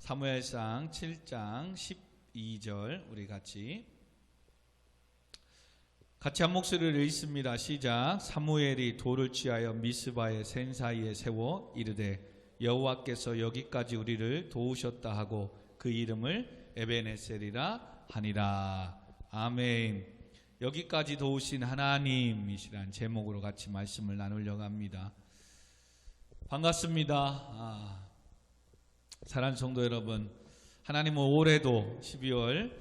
사무엘상 7장 12절 우리 같이 한 목소리를 읽습니다. 시작. 사무엘이 돌을 취하여 미스바의 센 사이에 세워 이르되 여호와께서 여기까지 우리를 도우셨다 하고 그 이름을 에베네셀이라 하니라. 아멘. 여기까지 도우신 하나님이시란 제목으로 같이 말씀을 나누려고 합니다. 반갑습니다. 사랑하는 성도 여러분, 하나님은 올해도 12월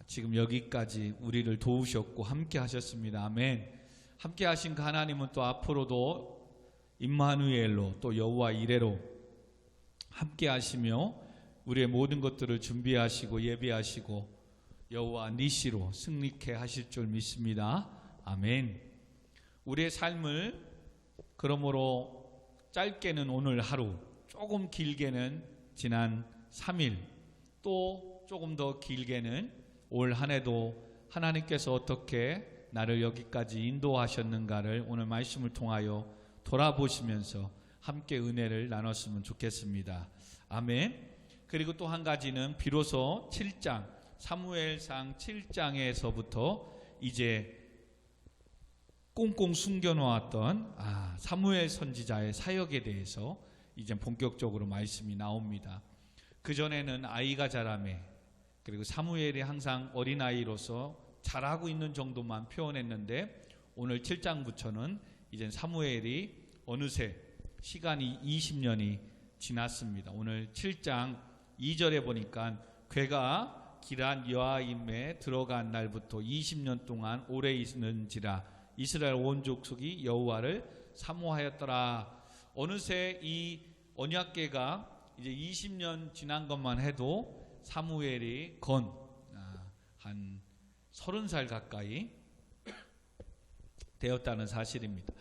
지금 여기까지 우리를 도우셨고 함께 하셨습니다. 아멘. 함께 하신 그 하나님은 또 앞으로도 임마누엘로 또 여호와 이레로 함께 하시며 우리의 모든 것들을 준비하시고 예비하시고 여호와 니시로 승리케 하실 줄 믿습니다. 아멘. 우리의 삶을 그러므로 짧게는 오늘 하루, 조금 길게는 지난 3일, 또 조금 더 길게는 올 한 해도 하나님께서 어떻게 나를 여기까지 인도하셨는가를 오늘 말씀을 통하여 돌아보시면서 함께 은혜를 나눴으면 좋겠습니다. 아멘. 그리고 또 한 가지는 비로소 7장, 사무엘상 7장에서부터 이제 꽁꽁 숨겨놓았던 사무엘 선지자의 사역에 대해서 이제 본격적으로 말씀이 나옵니다. 그전에는 아이가 자라매, 그리고 사무엘이 항상 어린아이로서 자라고 있는 정도만 표현했는데 오늘 7장부터는 이제 사무엘이 어느새 시간이 20년이 지났습니다. 오늘 7장 2절에 보니까 괴가 기란 여아임에 들어간 날부터 20년 동안 오래 있는지라 이스라엘 온 족속이 여호와를 사모하였더라. 어느새 이 언약궤가 이제 20년 지난 것만 해도 사무엘이 한 30살 가까이 되었다는 사실입니다.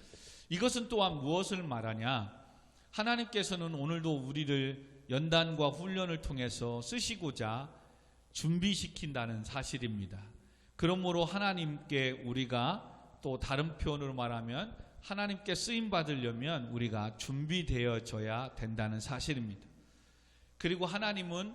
이것은 또한 무엇을 말하냐? 하나님께서는 오늘도 우리를 연단과 훈련을 통해서 쓰시고자 준비시킨다는 사실입니다. 그러므로 하나님께 우리가 또 다른 표현으로 말하면 하나님께 쓰임 받으려면 우리가 준비되어져야 된다는 사실입니다. 그리고 하나님은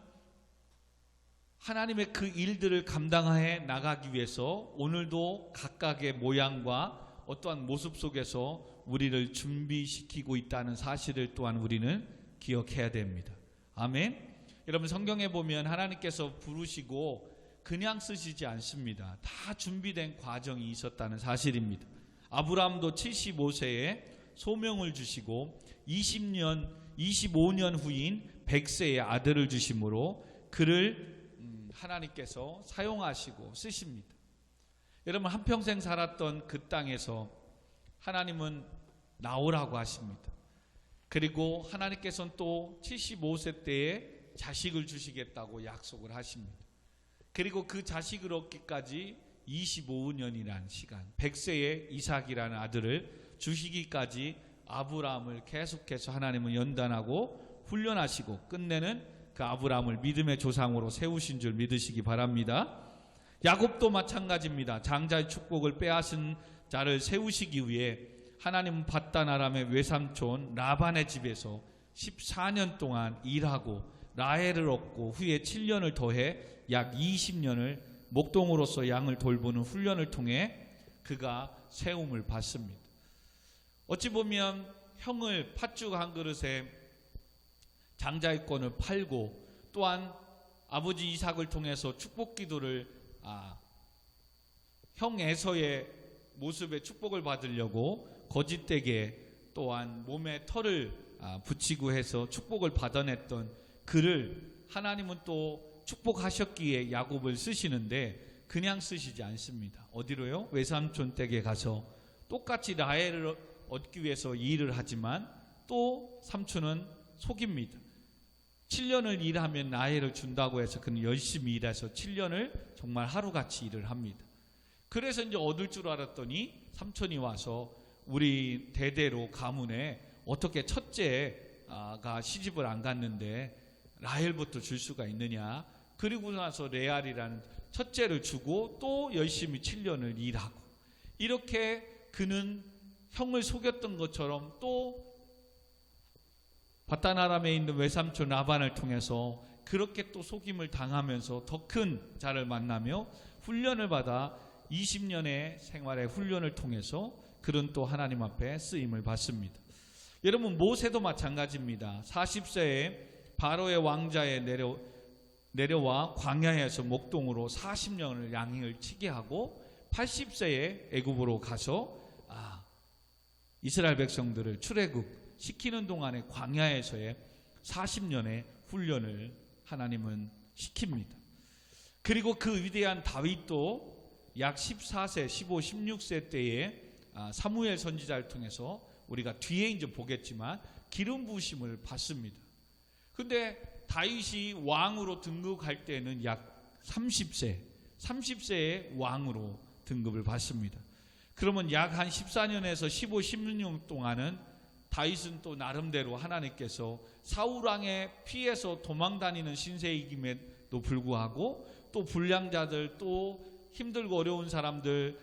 하나님의 그 일들을 감당해 나가기 위해서 오늘도 각각의 모양과 어떠한 모습 속에서 우리를 준비시키고 있다는 사실을 또한 우리는 기억해야 됩니다. 아멘. 여러분, 성경에 보면 하나님께서 부르시고 그냥 쓰시지 않습니다. 다 준비된 과정이 있었다는 사실입니다. 아브라함도 75세에 소명을 주시고 25년 후인 100세의 아들을 주심으로 그를 하나님께서 사용하시고 쓰십니다. 여러분, 한평생 살았던 그 땅에서 하나님은 나오라고 하십니다. 그리고 하나님께서는 또 75세 때에 자식을 주시겠다고 약속을 하십니다. 그리고 그 자식을 얻기까지 25년이라는 시간, 100세의 이삭이라는 아들을 주시기까지 아브라함을 계속해서 하나님은 연단하고 훈련하시고 끝내는 그 아브라함을 믿음의 조상으로 세우신 줄 믿으시기 바랍니다. 야곱도 마찬가지입니다. 장자의 축복을 빼앗은 자를 세우시기 위해 하나님은 밧단 아람의 외삼촌 라반의 집에서 14년 동안 일하고 라헬을 얻고 후에 7년을 더해 약 20년을 목동으로서 양을 돌보는 훈련을 통해 그가 세움을 받습니다. 어찌 보면 형을 팥죽 한 그릇에 장자의 권을 팔고 또한 아버지 이삭을 통해서 축복 기도를 형 에서의 모습에 축복을 받으려고 거짓되게 또한 몸에 털을 붙이고 해서 축복을 받아냈던 그를 하나님은 또 축복하셨기에 야곱을 쓰시는데 그냥 쓰시지 않습니다. 어디로요? 외삼촌 댁에 가서 똑같이 라헬을 얻기 위해서 일을 하지만 또 삼촌은 속입니다. 7년을 일하면 라헬을 준다고 해서 그는 열심히 일해서 7년을 정말 하루같이 일을 합니다. 그래서 이제 얻을 줄 알았더니 삼촌이 와서 우리 대대로 가문에 어떻게 첫째가 시집을 안 갔는데 라헬부터 줄 수가 있느냐. 그리고 나서 레알이라는 첫째를 주고 또 열심히 7년을 일하고 이렇게 그는 형을 속였던 것처럼 또 밧단 아람에 있는 외삼촌 라반을 통해서 그렇게 또 속임을 당하면서 더 큰 자를 만나며 훈련을 받아 20년의 생활의 훈련을 통해서 그런 또 하나님 앞에 쓰임을 받습니다. 여러분, 모세도 마찬가지입니다. 40세에 바로의 왕자에 내려와 광야에서 목동으로 40년을 양행을 치게 하고 80세에 애굽으로 가서 이스라엘 백성들을 출애굽 시키는 동안에 광야에서의 40년의 훈련을 하나님은 시킵니다. 그리고 그 위대한 다윗도 약 14세, 15, 16세 때에 사무엘 선지자를 통해서 우리가 뒤에 이제 보겠지만 기름 부으심을 받습니다. 근데 다윗이 왕으로 등극할 때는 약 30세에 왕으로 등급을 받습니다. 그러면 약 한 14년에서 15, 16년 동안은 다윗은 또 나름대로 하나님께서 사울왕의 피해서 도망다니는 신세이김에도 불구하고 또 불량자들, 또 힘들고 어려운 사람들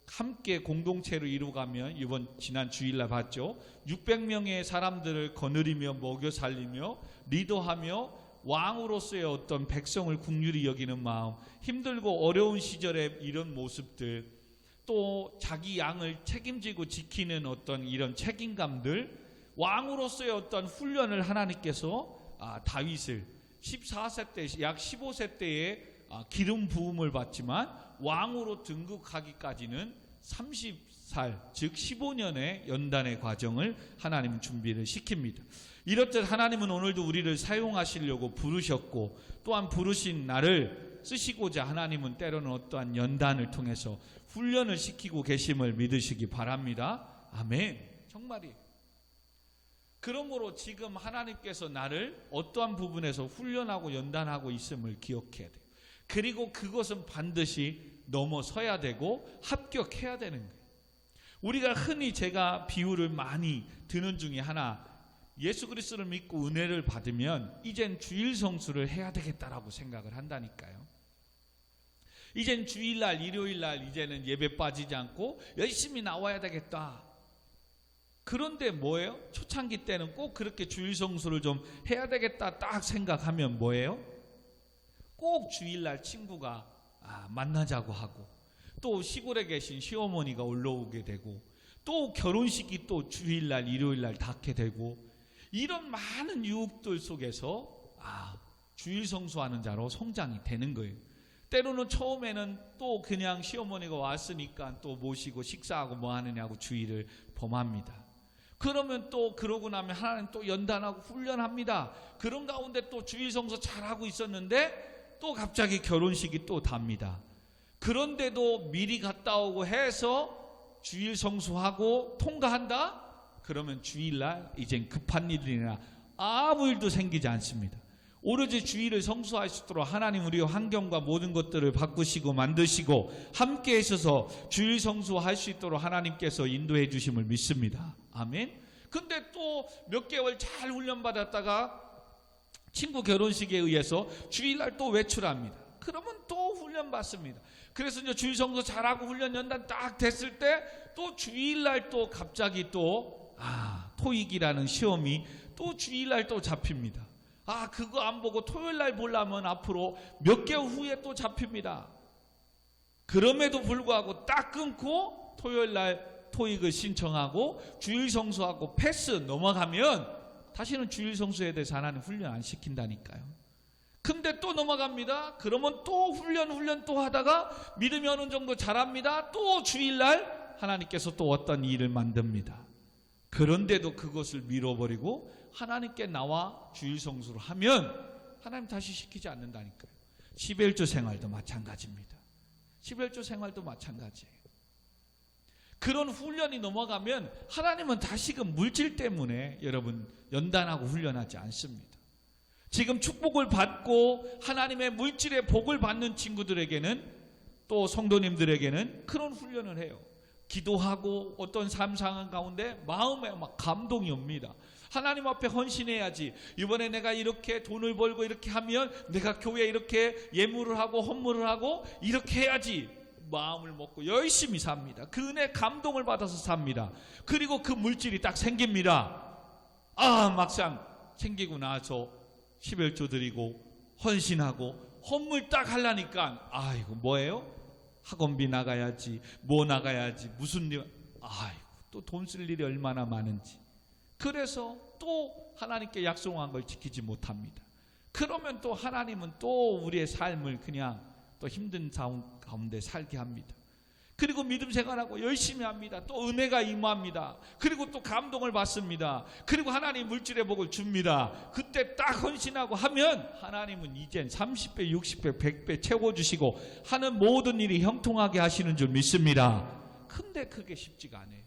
함께 공동체로 이루어가면 지난 주일날 봤죠. 600명의 사람들을 거느리며 먹여 살리며 리더하며 왕으로서의 어떤 백성을 긍휼히 여기는 마음, 힘들고 어려운 시절의 이런 모습들, 또 자기 양을 책임지고 지키는 어떤 이런 책임감들, 왕으로서의 어떤 훈련을 하나님께서 다윗을 14세 때, 약 15세 때에 기름 부음을 받지만 왕으로 등극하기까지는 30살, 즉 15년의 연단의 과정을 하나님 준비를 시킵니다. 이렇듯 하나님은 오늘도 우리를 사용하시려고 부르셨고, 또한 부르신 나를 쓰시고자 하나님은 때로는 어떠한 연단을 통해서 훈련을 시키고 계심을 믿으시기 바랍니다. 아멘. 정말이에요. 그러므로 지금 하나님께서 나를 어떠한 부분에서 훈련하고 연단하고 있음을 기억해야 돼요. 그리고 그것은 반드시 넘어서야 되고 합격해야 되는 거예요. 우리가 흔히 제가 비유를 많이 드는 중에 하나, 예수 그리스도를 믿고 은혜를 받으면 이젠 주일 성수를 해야 되겠다라고 생각을 한다니까요. 이젠 주일날, 일요일날 이제는 예배 빠지지 않고 열심히 나와야 되겠다. 그런데 뭐예요? 초창기 때는 꼭 그렇게 주일 성수를 좀 해야 되겠다 딱 생각하면 뭐예요? 꼭 주일날 친구가 만나자고 하고, 또 시골에 계신 시어머니가 올라오게 되고, 또 결혼식이 또 주일날, 일요일날 닿게 되고, 이런 많은 유혹들 속에서 주일 성수하는 자로 성장이 되는 거예요. 때로는 처음에는 또 그냥 시어머니가 왔으니까 또 모시고 식사하고 뭐 하느냐고 주일을 범합니다. 그러면 또 그러고 나면 하나님 또 연단하고 훈련합니다. 그런 가운데 또 주일 성수 잘하고 있었는데 또 갑자기 결혼식이 또 답니다. 그런데도 미리 갔다 오고 해서 주일 성수하고 통과한다? 그러면 주일날 이젠 급한 일이나 아무 일도 생기지 않습니다. 오로지 주일을 성수할 수 있도록 하나님 우리의 환경과 모든 것들을 바꾸시고 만드시고 함께 하셔서 주일 성수할 수 있도록 하나님께서 인도해 주심을 믿습니다. 아멘. 근데 또 몇 개월 잘 훈련받았다가 친구 결혼식에 의해서 주일날 또 외출합니다. 그러면 또 훈련받습니다. 그래서 이제 주일 성수 잘하고 훈련 연단 딱 됐을 때 또 주일날 또 갑자기 또 토익이라는 시험이 또 주일날 또 잡힙니다. 그거 안 보고 토요일날 보려면 앞으로 몇 개월 후에 또 잡힙니다. 그럼에도 불구하고 딱 끊고 토요일날 토익을 신청하고 주일 성수하고 패스 넘어가면 다시는 주일 성수에 대해서 하나님 훈련 안 시킨다니까요. 근데 또 넘어갑니다. 그러면 또 훈련 또 하다가 믿음이 어느 정도 잘합니다. 또 주일날 하나님께서 또 어떤 일을 만듭니다. 그런데도 그것을 밀어버리고 하나님께 나와 주일 성수를 하면 하나님 다시 시키지 않는다니까요. 11조 생활도 마찬가지입니다. 11조 생활도 마찬가지예요. 그런 훈련이 넘어가면 하나님은 다시금 물질 때문에 여러분 연단하고 훈련하지 않습니다. 지금 축복을 받고 하나님의 물질의 복을 받는 친구들에게는, 또 성도님들에게는 그런 훈련을 해요. 기도하고 어떤 삶 상황 가운데 마음에 막 감동이 옵니다. 하나님 앞에 헌신해야지. 이번에 내가 이렇게 돈을 벌고 이렇게 하면 내가 교회에 이렇게 예물을 하고 헌물을 하고 이렇게 해야지. 마음을 먹고 열심히 삽니다. 그 은혜 감동을 받아서 삽니다. 그리고 그 물질이 딱 생깁니다. 막상 생기고 나서 11조 드리고 헌신하고 헌물 딱 하려니까 아이고 뭐예요? 학원비 나가야지, 뭐 나가야지, 무슨 일, 아이고 또 돈 쓸 일이 얼마나 많은지. 그래서 또 하나님께 약속한 걸 지키지 못합니다. 그러면 또 하나님은 또 우리의 삶을 그냥 또 힘든 상황 가운데 살게 합니다. 그리고 믿음 생활하고 열심히 합니다. 또 은혜가 임합니다. 그리고 또 감동을 받습니다. 그리고 하나님 물질의 복을 줍니다. 그때 딱 헌신하고 하면 하나님은 이젠 30배, 60배, 100배 채워주시고 하는 모든 일이 형통하게 하시는 줄 믿습니다. 근데 그게 쉽지가 않아요.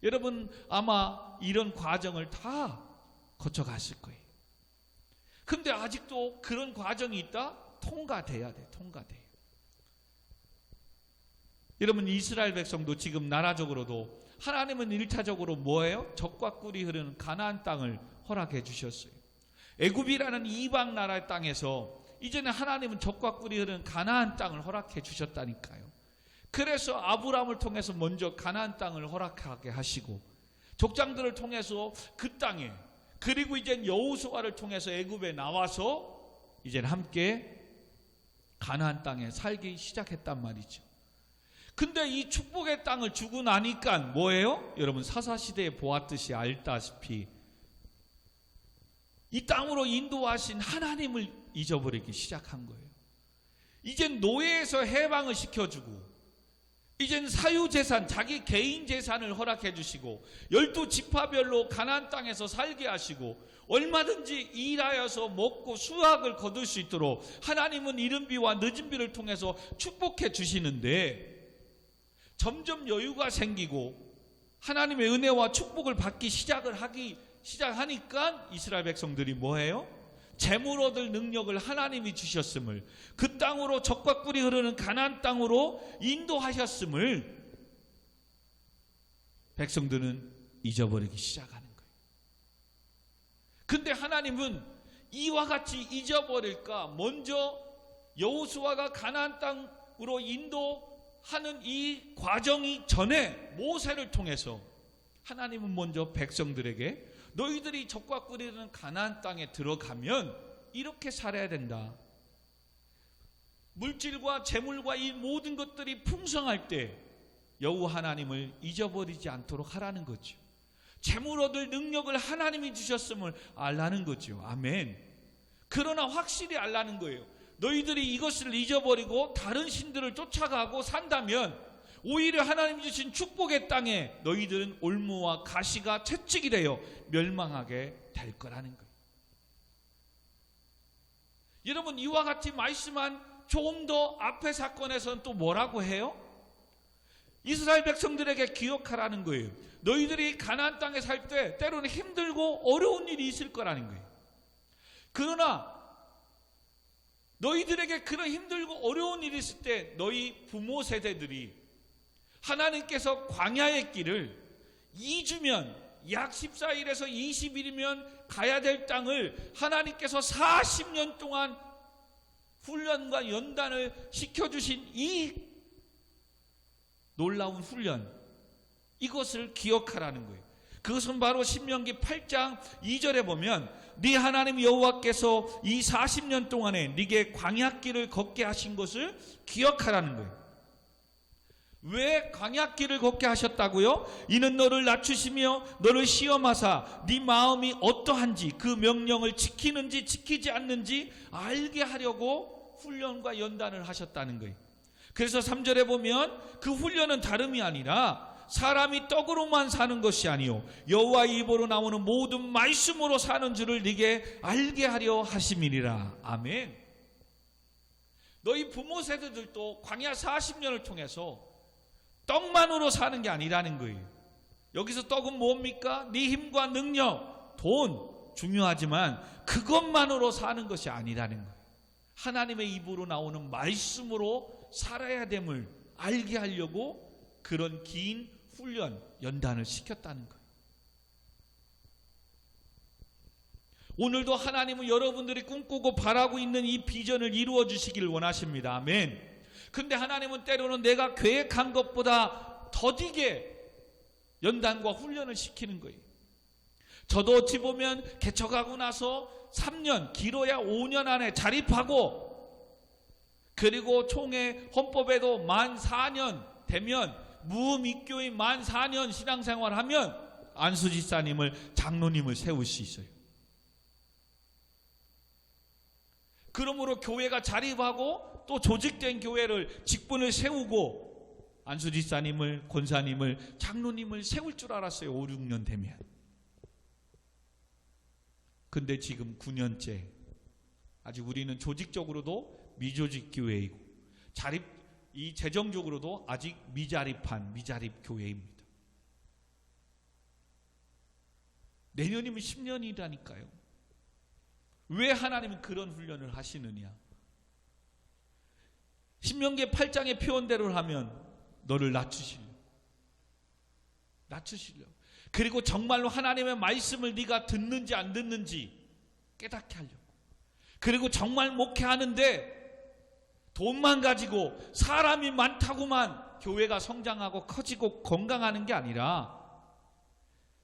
여러분 아마 이런 과정을 다 거쳐갔을 거예요. 근데 아직도 그런 과정이 있다? 통과돼야 돼. 통과돼요. 여러분 이스라엘 백성도 지금 나라적으로도 하나님은 1차적으로 뭐예요? 적과 꿀이 흐르는 가나안 땅을 허락해 주셨어요. 애굽이라는 이방 나라의 땅에서 이제는 하나님은 적과 꿀이 흐르는 가나안 땅을 허락해 주셨다니까요. 그래서 아브라함을 통해서 먼저 가나안 땅을 허락하게 하시고 족장들을 통해서 그 땅에, 그리고 이제 여호수아를 통해서 애굽에 나와서 이제 함께 가나안 땅에 살기 시작했단 말이죠. 근데 이 축복의 땅을 주고 나니까 뭐예요? 여러분 사사시대에 보았듯이 알다시피 이 땅으로 인도하신 하나님을 잊어버리기 시작한 거예요. 이젠 노예에서 해방을 시켜주고 이젠 사유재산, 자기 개인 재산을 허락해 주시고 12지파별로 가나안 땅에서 살게 하시고 얼마든지 일하여서 먹고 수확을 거둘 수 있도록 하나님은 이른 비와 늦은 비를 통해서 축복해 주시는데 점점 여유가 생기고 하나님의 은혜와 축복을 받기 시작하니까 이스라엘 백성들이 뭐해요? 재물 얻을 능력을 하나님이 주셨음을, 그 땅으로 적과 꿀이 흐르는 가나안 땅으로 인도하셨음을 백성들은 잊어버리기 시작하는 거예요. 근데 하나님은 이와 같이 잊어버릴까 먼저 여호수아가 가나안 땅으로 인도하는 이 과정이 전에 모세를 통해서 하나님은 먼저 백성들에게 너희들이 적과 꿀이 흐르는 가나안 땅에 들어가면 이렇게 살아야 된다. 물질과 재물과 이 모든 것들이 풍성할 때 여호와 하나님을 잊어버리지 않도록 하라는 거죠. 재물 얻을 능력을 하나님이 주셨음을 알라는 거죠. 아멘. 그러나 확실히 알라는 거예요. 너희들이 이것을 잊어버리고 다른 신들을 쫓아가고 산다면 오히려 하나님 주신 축복의 땅에 너희들은 올무와 가시가 채찍이 되어 멸망하게 될 거라는 거예요. 여러분 이와 같이 말씀한 조금 더 앞의 사건에서는 또 뭐라고 해요? 이스라엘 백성들에게 기억하라는 거예요. 너희들이 가나안 땅에 살 때 때로는 힘들고 어려운 일이 있을 거라는 거예요. 그러나 너희들에게 그런 힘들고 어려운 일이 있을 때 너희 부모 세대들이 하나님께서 광야의 길을 2주면 약 14일에서 20일이면 가야 될 땅을 하나님께서 40년 동안 훈련과 연단을 시켜주신 이 놀라운 훈련, 이것을 기억하라는 거예요. 그것은 바로 신명기 8장 2절에 보면 네 하나님 여호와께서 이 40년 동안에 네게 광야길을 걷게 하신 것을 기억하라는 거예요. 왜 광야길을 걷게 하셨다고요? 이는 너를 낮추시며 너를 시험하사 네 마음이 어떠한지 그 명령을 지키는지 지키지 않는지 알게 하려고 훈련과 연단을 하셨다는 거예요. 그래서 3절에 보면 그 훈련은 다름이 아니라 사람이 떡으로만 사는 것이 아니요 여호와의 입으로 나오는 모든 말씀으로 사는 줄을 네게 알게 하려 하심이니라. 아멘. 너희 부모 세대들도 광야 40년을 통해서 떡만으로 사는 게 아니라는 거예요. 여기서 떡은 뭡니까? 네 힘과 능력, 돈 중요하지만 그것만으로 사는 것이 아니라는 거예요. 하나님의 입으로 나오는 말씀으로 살아야 됨을 알게 하려고 그런 긴 훈련, 연단을 시켰다는 거예요. 오늘도 하나님은 여러분들이 꿈꾸고 바라고 있는 이 비전을 이루어 주시길 원하십니다. 아멘. 근데 하나님은 때로는 내가 계획한 것보다 더디게 연단과 훈련을 시키는 거예요. 저도 어찌 보면 개척하고 나서 3년, 길어야 5년 안에 자립하고, 그리고 총회 헌법에도 만 4년 되면, 무미교인 만 4년 신앙생활하면 안수집사님을, 장로님을 세울 수 있어요. 그러므로 교회가 자립하고 또 조직된 교회를, 직분을 세우고 안수집사님을, 권사님을, 장로님을 세울 줄 알았어요. 5, 6년 되면. 근데 지금 9년째 아직 우리는 조직적으로도 미조직 교회이고 이 재정적으로도 아직 미자립 교회입니다. 내년이면 10년이라니까요. 왜 하나님은 그런 훈련을 하시느냐? 신명기 8장의 표현대로 하면 너를 낮추시려고. 그리고 정말로 하나님의 말씀을 네가 듣는지 안 듣는지 깨닫게 하려고. 그리고 정말 목회하는데 돈만 가지고 사람이 많다고만 교회가 성장하고 커지고 건강하는 게 아니라,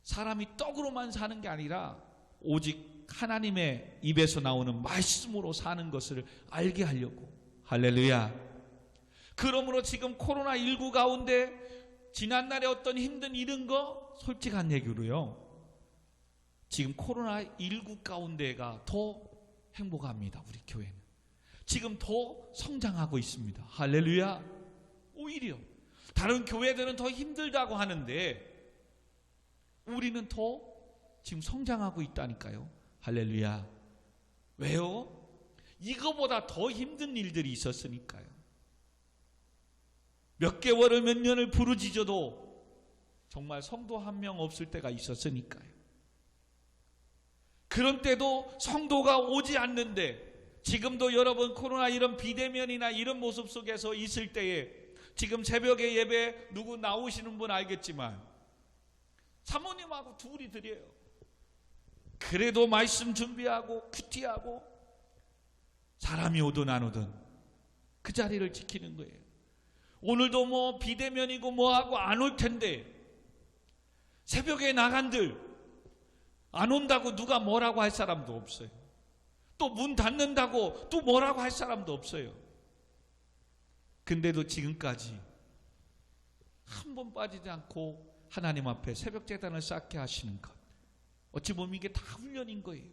사람이 떡으로만 사는 게 아니라 오직 하나님의 입에서 나오는 말씀으로 사는 것을 알게 하려고. 할렐루야. 그러므로 지금 코로나19 가운데 지난날에 어떤 힘든 이런 거 솔직한 얘기로요, 지금 코로나19 가운데가 더 행복합니다. 우리 교회는 지금 더 성장하고 있습니다. 할렐루야. 오히려 다른 교회들은 더 힘들다고 하는데 우리는 더 지금 성장하고 있다니까요. 할렐루야. 왜요? 이거보다 더 힘든 일들이 있었으니까요. 몇 개월을, 몇 년을 부르짖어도 정말 성도 한 명 없을 때가 있었으니까요. 그런 때도 성도가 오지 않는데, 지금도 여러분 코로나 이런 비대면이나 이런 모습 속에서 있을 때에, 지금 새벽에 예배 누구 나오시는 분 알겠지만 사모님하고 둘이 드려요. 그래도 말씀 준비하고 큐티하고 사람이 오든 안 오든 그 자리를 지키는 거예요. 오늘도 뭐 비대면이고 뭐하고 안 올 텐데 새벽에 나간들 안 온다고 누가 뭐라고 할 사람도 없어요. 또 문 닫는다고 또 뭐라고 할 사람도 없어요. 근데도 지금까지 한 번 빠지지 않고 하나님 앞에 새벽 제단을 쌓게 하시는 것, 어찌 보면 이게 다 훈련인 거예요.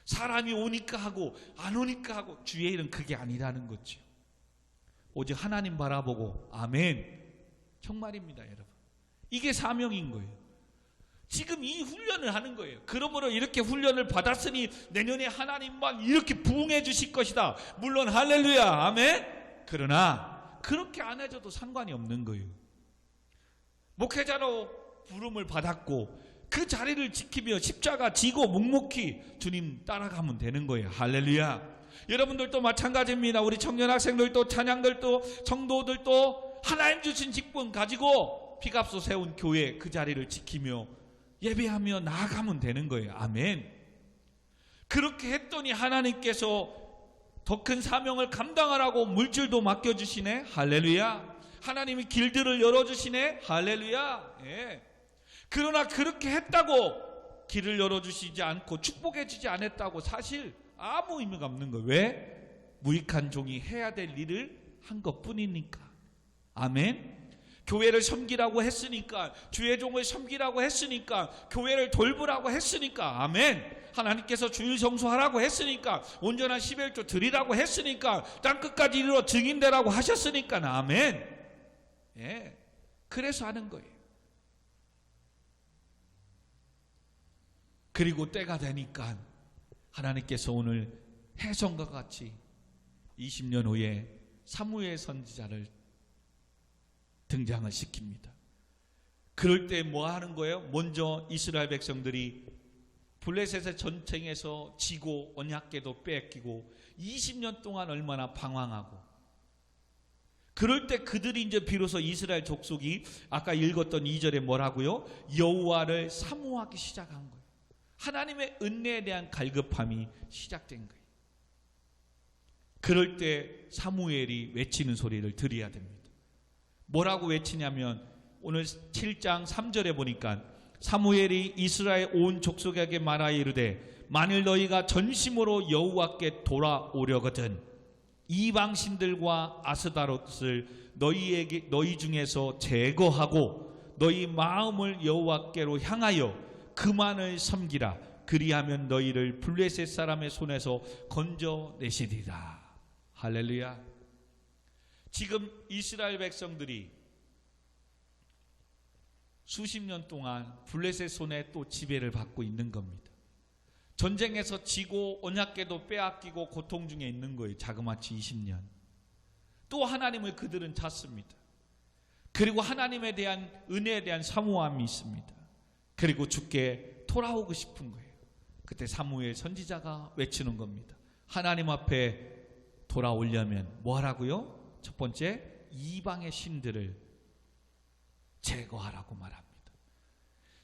사람이 오니까 하고 안 오니까 하고, 주의 일은 그게 아니라는 거죠. 오직 하나님 바라보고. 아멘. 정말입니다, 여러분. 이게 사명인 거예요. 지금 이 훈련을 하는 거예요. 그러므로 이렇게 훈련을 받았으니 내년에 하나님만 이렇게 부응해 주실 것이다. 물론 할렐루야, 아멘. 그러나 그렇게 안 해줘도 상관이 없는 거예요. 목회자로 부름을 받았고 그 자리를 지키며 십자가 지고 묵묵히 주님 따라가면 되는 거예요. 할렐루야. 여러분들도 마찬가지입니다. 우리 청년 학생들도, 찬양들도, 성도들도 하나님 주신 직분 가지고 피값으로 세운 교회 그 자리를 지키며 예배하며 나아가면 되는 거예요. 아멘. 그렇게 했더니 하나님께서 더 큰 사명을 감당하라고 물질도 맡겨주시네. 할렐루야. 하나님이 길들을 열어주시네. 할렐루야. 예. 그러나 그렇게 했다고 길을 열어주시지 않고 축복해주지 않았다고 사실 아무 의미가 없는 거예요. 왜? 무익한 종이 해야 될 일을 한 것뿐이니까. 아멘. 교회를 섬기라고 했으니까, 주의 종을 섬기라고 했으니까, 교회를 돌보라고 했으니까. 아멘. 하나님께서 주일 성수하라고 했으니까, 온전한 11조 드리라고 했으니까, 땅끝까지 이르러 증인되라고 하셨으니까. 아멘. 예. 그래서 하는 거예요. 그리고 때가 되니까 하나님께서 오늘 해성과 같이 20년 후에 사무엘 선지자를 등장을 시킵니다. 그럴 때 뭐 하는 거예요? 먼저 이스라엘 백성들이 블레셋의 전쟁에서 지고 언약궤도 뺏기고 20년 동안 얼마나 방황하고, 그럴 때 그들이 이제 비로소 이스라엘 족속이 아까 읽었던 2절에 뭐라고요? 여호와를 사모하기 시작한 거예요. 하나님의 은혜에 대한 갈급함이 시작된 거예요. 그럴 때 사무엘이 외치는 소리를 들어야 됩니다. 뭐라고 외치냐면 오늘 7장 3절에 보니까 사무엘이 이스라엘 온 족속에게 말하여 이르되 만일 너희가 전심으로 여호와께 돌아오려거든 이방 신들과 아스다롯을 너희 중에서 제거하고 너희 마음을 여호와께로 향하여 그만을 섬기라. 그리하면 너희를 블레셋 사람의 손에서 건져내시리라. 할렐루야. 지금 이스라엘 백성들이 수십 년 동안 블레셋 손에 또 지배를 받고 있는 겁니다. 전쟁에서 지고 언약궤도 빼앗기고 고통 중에 있는 거예요. 자그마치 20년. 또 하나님을 그들은 찾습니다. 그리고 하나님에 대한 은혜에 대한 사모함이 있습니다. 그리고 주께 돌아오고 싶은 거예요. 그때 사무엘 선지자가 외치는 겁니다. 하나님 앞에 돌아오려면 뭐 하라고요? 첫 번째, 이방의 신들을 제거하라고 말합니다.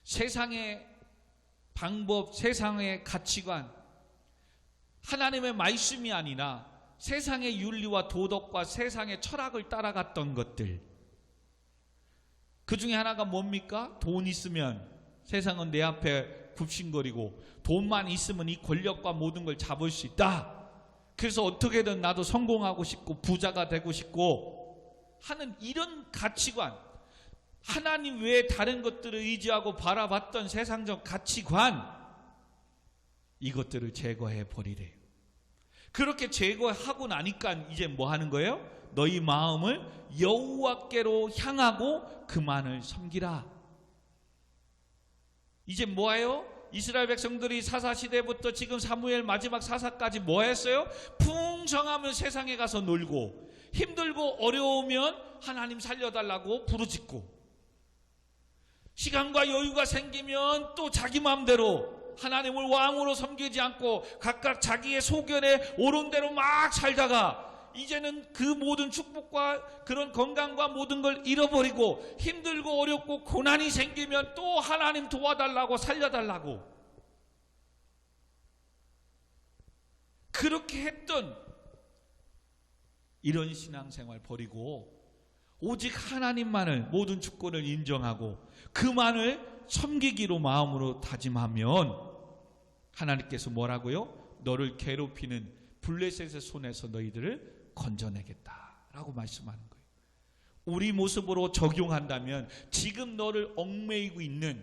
세상의 방법, 세상의 가치관, 하나님의 말씀이 아니라 세상의 윤리와 도덕과 세상의 철학을 따라갔던 것들, 그 중에 하나가 뭡니까? 돈 있으면 세상은 내 앞에 굽신거리고 돈만 있으면 이 권력과 모든 걸 잡을 수 있다. 그래서 어떻게든 나도 성공하고 싶고 부자가 되고 싶고 하는 이런 가치관, 하나님 외에 다른 것들을 의지하고 바라봤던 세상적 가치관, 이것들을 제거해 버리래요. 그렇게 제거하고 나니까 이제 뭐 하는 거예요? 너희 마음을 여호와께로 향하고 그만을 섬기라. 이제 뭐예요? 이스라엘 백성들이 사사시대부터 지금 사무엘 마지막 사사까지 뭐 했어요? 풍성하면 세상에 가서 놀고, 힘들고 어려우면 하나님 살려달라고 부르짖고, 시간과 여유가 생기면 또 자기 마음대로 하나님을 왕으로 섬기지 않고 각각 자기의 소견에 옳은 대로 막 살다가 이제는 그 모든 축복과 그런 건강과 모든 걸 잃어버리고 힘들고 어렵고 고난이 생기면 또 하나님 도와달라고 살려달라고 그렇게 했던 이런 신앙생활 버리고 오직 하나님만을 모든 주권을 인정하고 그만을 섬기기로 마음으로 다짐하면 하나님께서 뭐라고요? 너를 괴롭히는 블레셋의 손에서 너희들을 건져내겠다라고 말씀하는 거예요. 우리 모습으로 적용한다면 지금 너를 얽매이고 있는,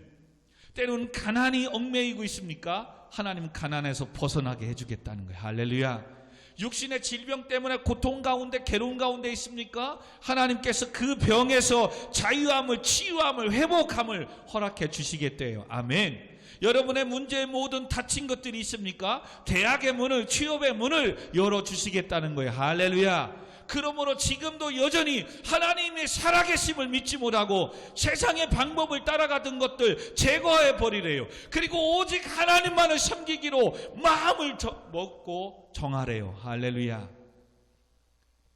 때로는 가난이 얽매이고 있습니까? 하나님은 가난에서 벗어나게 해주겠다는 거예요. 할렐루야. 육신의 질병 때문에 고통 가운데 괴로움 가운데 있습니까? 하나님께서 그 병에서 자유함을, 치유함을, 회복함을 허락해 주시겠대요. 아멘. 여러분의 문제의 모든 닫힌 것들이 있습니까? 대학의 문을, 취업의 문을 열어주시겠다는 거예요. 할렐루야. 그러므로 지금도 여전히 하나님의 살아계심을 믿지 못하고 세상의 방법을 따라가던 것들 제거해 버리래요. 그리고 오직 하나님만을 섬기기로 마음을 먹고 정하래요. 할렐루야.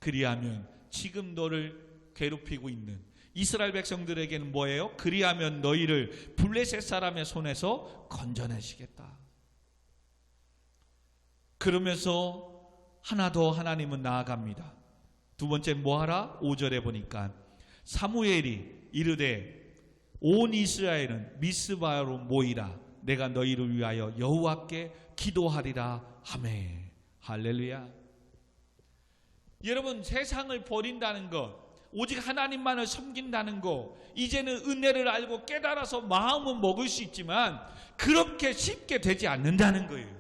그리하면 지금 너를 괴롭히고 있는 이스라엘 백성들에게는 뭐예요? 그리하면 너희를 블레셋 사람의 손에서 건져내시겠다. 그러면서 하나 더 하나님은 나아갑니다. 두 번째 뭐하라? 5절에 보니까 사무엘이 이르되 온 이스라엘은 미스바로 모이라. 내가 너희를 위하여 여호와께 기도하리라 하매. 할렐루야. 여러분, 세상을 버린다는 것, 오직 하나님만을 섬긴다는 것, 이제는 은혜를 알고 깨달아서 마음은 먹을 수 있지만 그렇게 쉽게 되지 않는다는 거예요.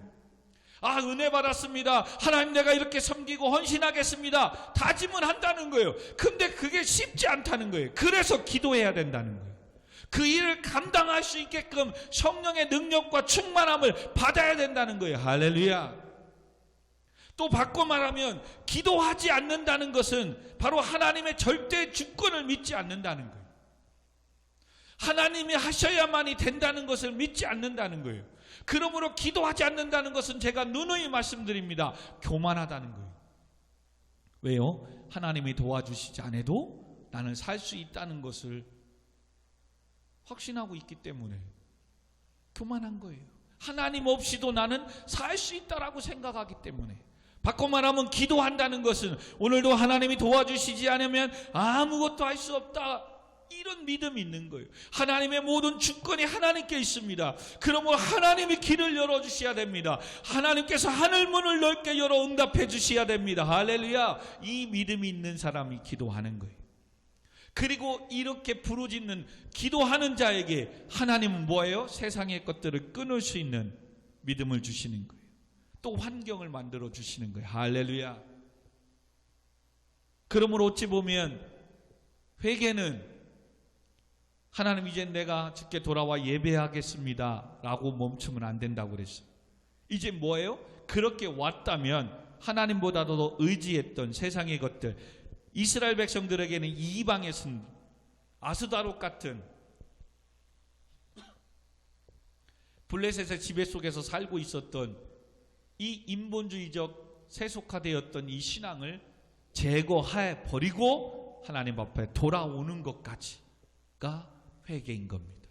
아, 은혜 받았습니다. 하나님 내가 이렇게 섬기고 헌신하겠습니다. 다짐은 한다는 거예요. 근데 그게 쉽지 않다는 거예요. 그래서 기도해야 된다는 거예요. 그 일을 감당할 수 있게끔 성령의 능력과 충만함을 받아야 된다는 거예요. 할렐루야. 또 바꿔 말하면 기도하지 않는다는 것은 바로 하나님의 절대 주권을 믿지 않는다는 거예요. 하나님이 하셔야만이 된다는 것을 믿지 않는다는 거예요. 그러므로 기도하지 않는다는 것은 제가 누누이 말씀드립니다. 교만하다는 거예요. 왜요? 하나님이 도와주시지 않아도 나는 살 수 있다는 것을 확신하고 있기 때문에 교만한 거예요. 하나님 없이도 나는 살 수 있다라고 생각하기 때문에. 바꿔 말하면 기도한다는 것은 오늘도 하나님이 도와주시지 않으면 아무것도 할 수 없다, 이런 믿음이 있는 거예요. 하나님의 모든 주권이 하나님께 있습니다. 그러므로 하나님이 길을 열어주셔야 됩니다. 하나님께서 하늘문을 넓게 열어 응답해 주셔야 됩니다. 할렐루야. 이 믿음이 있는 사람이 기도하는 거예요. 그리고 이렇게 부르짖는 기도하는 자에게 하나님은 뭐예요? 세상의 것들을 끊을 수 있는 믿음을 주시는 거예요. 또 환경을 만들어 주시는 거예요. 할렐루야. 그러므로 어찌 보면 회개는 하나님 이제 내가 주께 돌아와 예배하겠습니다 라고 멈추면 안 된다고 그랬어요. 이제 뭐예요? 그렇게 왔다면 하나님보다도 더 의지했던 세상의 것들, 이스라엘 백성들에게는 이방의 신, 아스다롯 같은 블레셋의 지배 속에서 살고 있었던 이 인본주의적 세속화되었던 이 신앙을 제거해 버리고 하나님 앞에 돌아오는 것까지가 회개인 겁니다.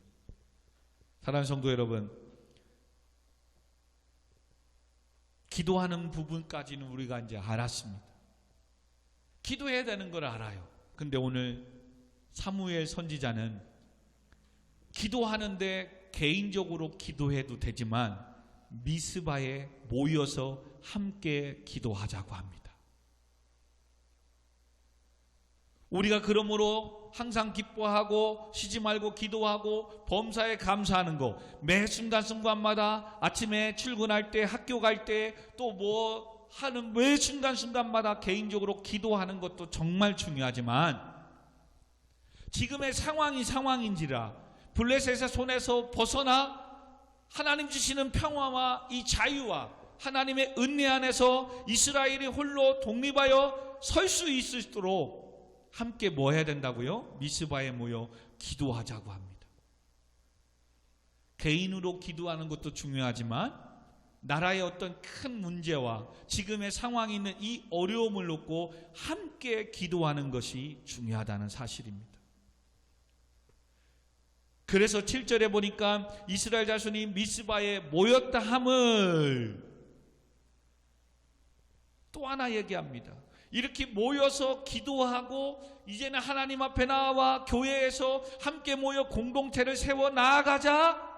사랑하는 성도 여러분, 기도하는 부분까지는 우리가 이제 알았습니다. 기도해야 되는 걸 알아요. 근데 오늘 사무엘 선지자는 기도하는데 개인적으로 기도해도 되지만 미스바에 모여서 함께 기도하자고 합니다. 우리가 그러므로 항상 기뻐하고 쉬지 말고 기도하고 범사에 감사하는 거, 매 순간순간마다 아침에 출근할 때, 학교 갈 때, 또 뭐 하는 매 순간순간마다 개인적으로 기도하는 것도 정말 중요하지만 지금의 상황이 상황인지라 블레셋의 손에서 벗어나 하나님 주시는 평화와 이 자유와 하나님의 은혜 안에서 이스라엘이 홀로 독립하여 설 수 있도록 함께 뭐 해야 된다고요? 미스바에 모여 기도하자고 합니다. 개인으로 기도하는 것도 중요하지만 나라의 어떤 큰 문제와 지금의 상황이 있는 이 어려움을 놓고 함께 기도하는 것이 중요하다는 사실입니다. 그래서 7절에 보니까 이스라엘 자손이 미스바에 모였다 함을 또 하나 얘기합니다. 이렇게 모여서 기도하고 이제는 하나님 앞에 나와 교회에서 함께 모여 공동체를 세워 나아가자.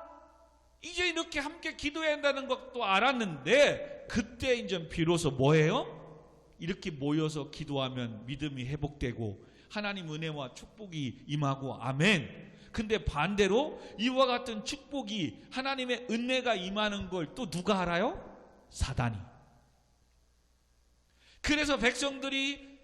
이제 이렇게 함께 기도해야 한다는 것도 알았는데 그때 이제 비로소 뭐예요? 이렇게 모여서 기도하면 믿음이 회복되고 하나님 은혜와 축복이 임하고 아멘. 근데 반대로 이와 같은 축복이 하나님의 은혜가 임하는 걸 또 누가 알아요? 사단이. 그래서 백성들이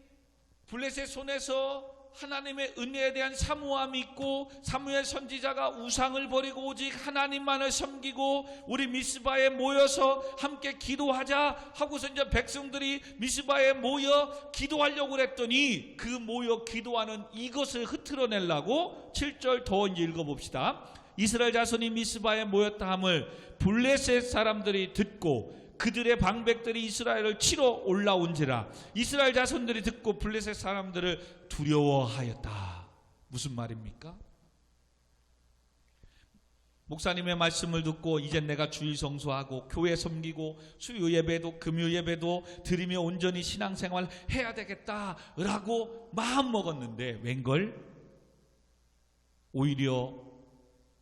블레셋 손에서 하나님의 은혜에 대한 사모함이 있고 사무엘 선지자가 우상을 버리고 오직 하나님만을 섬기고 우리 미스바에 모여서 함께 기도하자 하고서 이제 백성들이 미스바에 모여 기도하려고 그랬더니 그 모여 기도하는 이것을 흐트러내려고 7절 더 이제 읽어봅시다. 이스라엘 자손이 미스바에 모였다 함을 블레셋 사람들이 듣고 그들의 방백들이 이스라엘을 치러 올라온지라 이스라엘 자손들이 듣고 블레셋 사람들을 두려워하였다. 무슨 말입니까? 목사님의 말씀을 듣고 이제 내가 주일 성수하고 교회 섬기고 수요 예배도 금요 예배도 드리며 온전히 신앙생활 해야 되겠다라고 마음 먹었는데 웬걸 오히려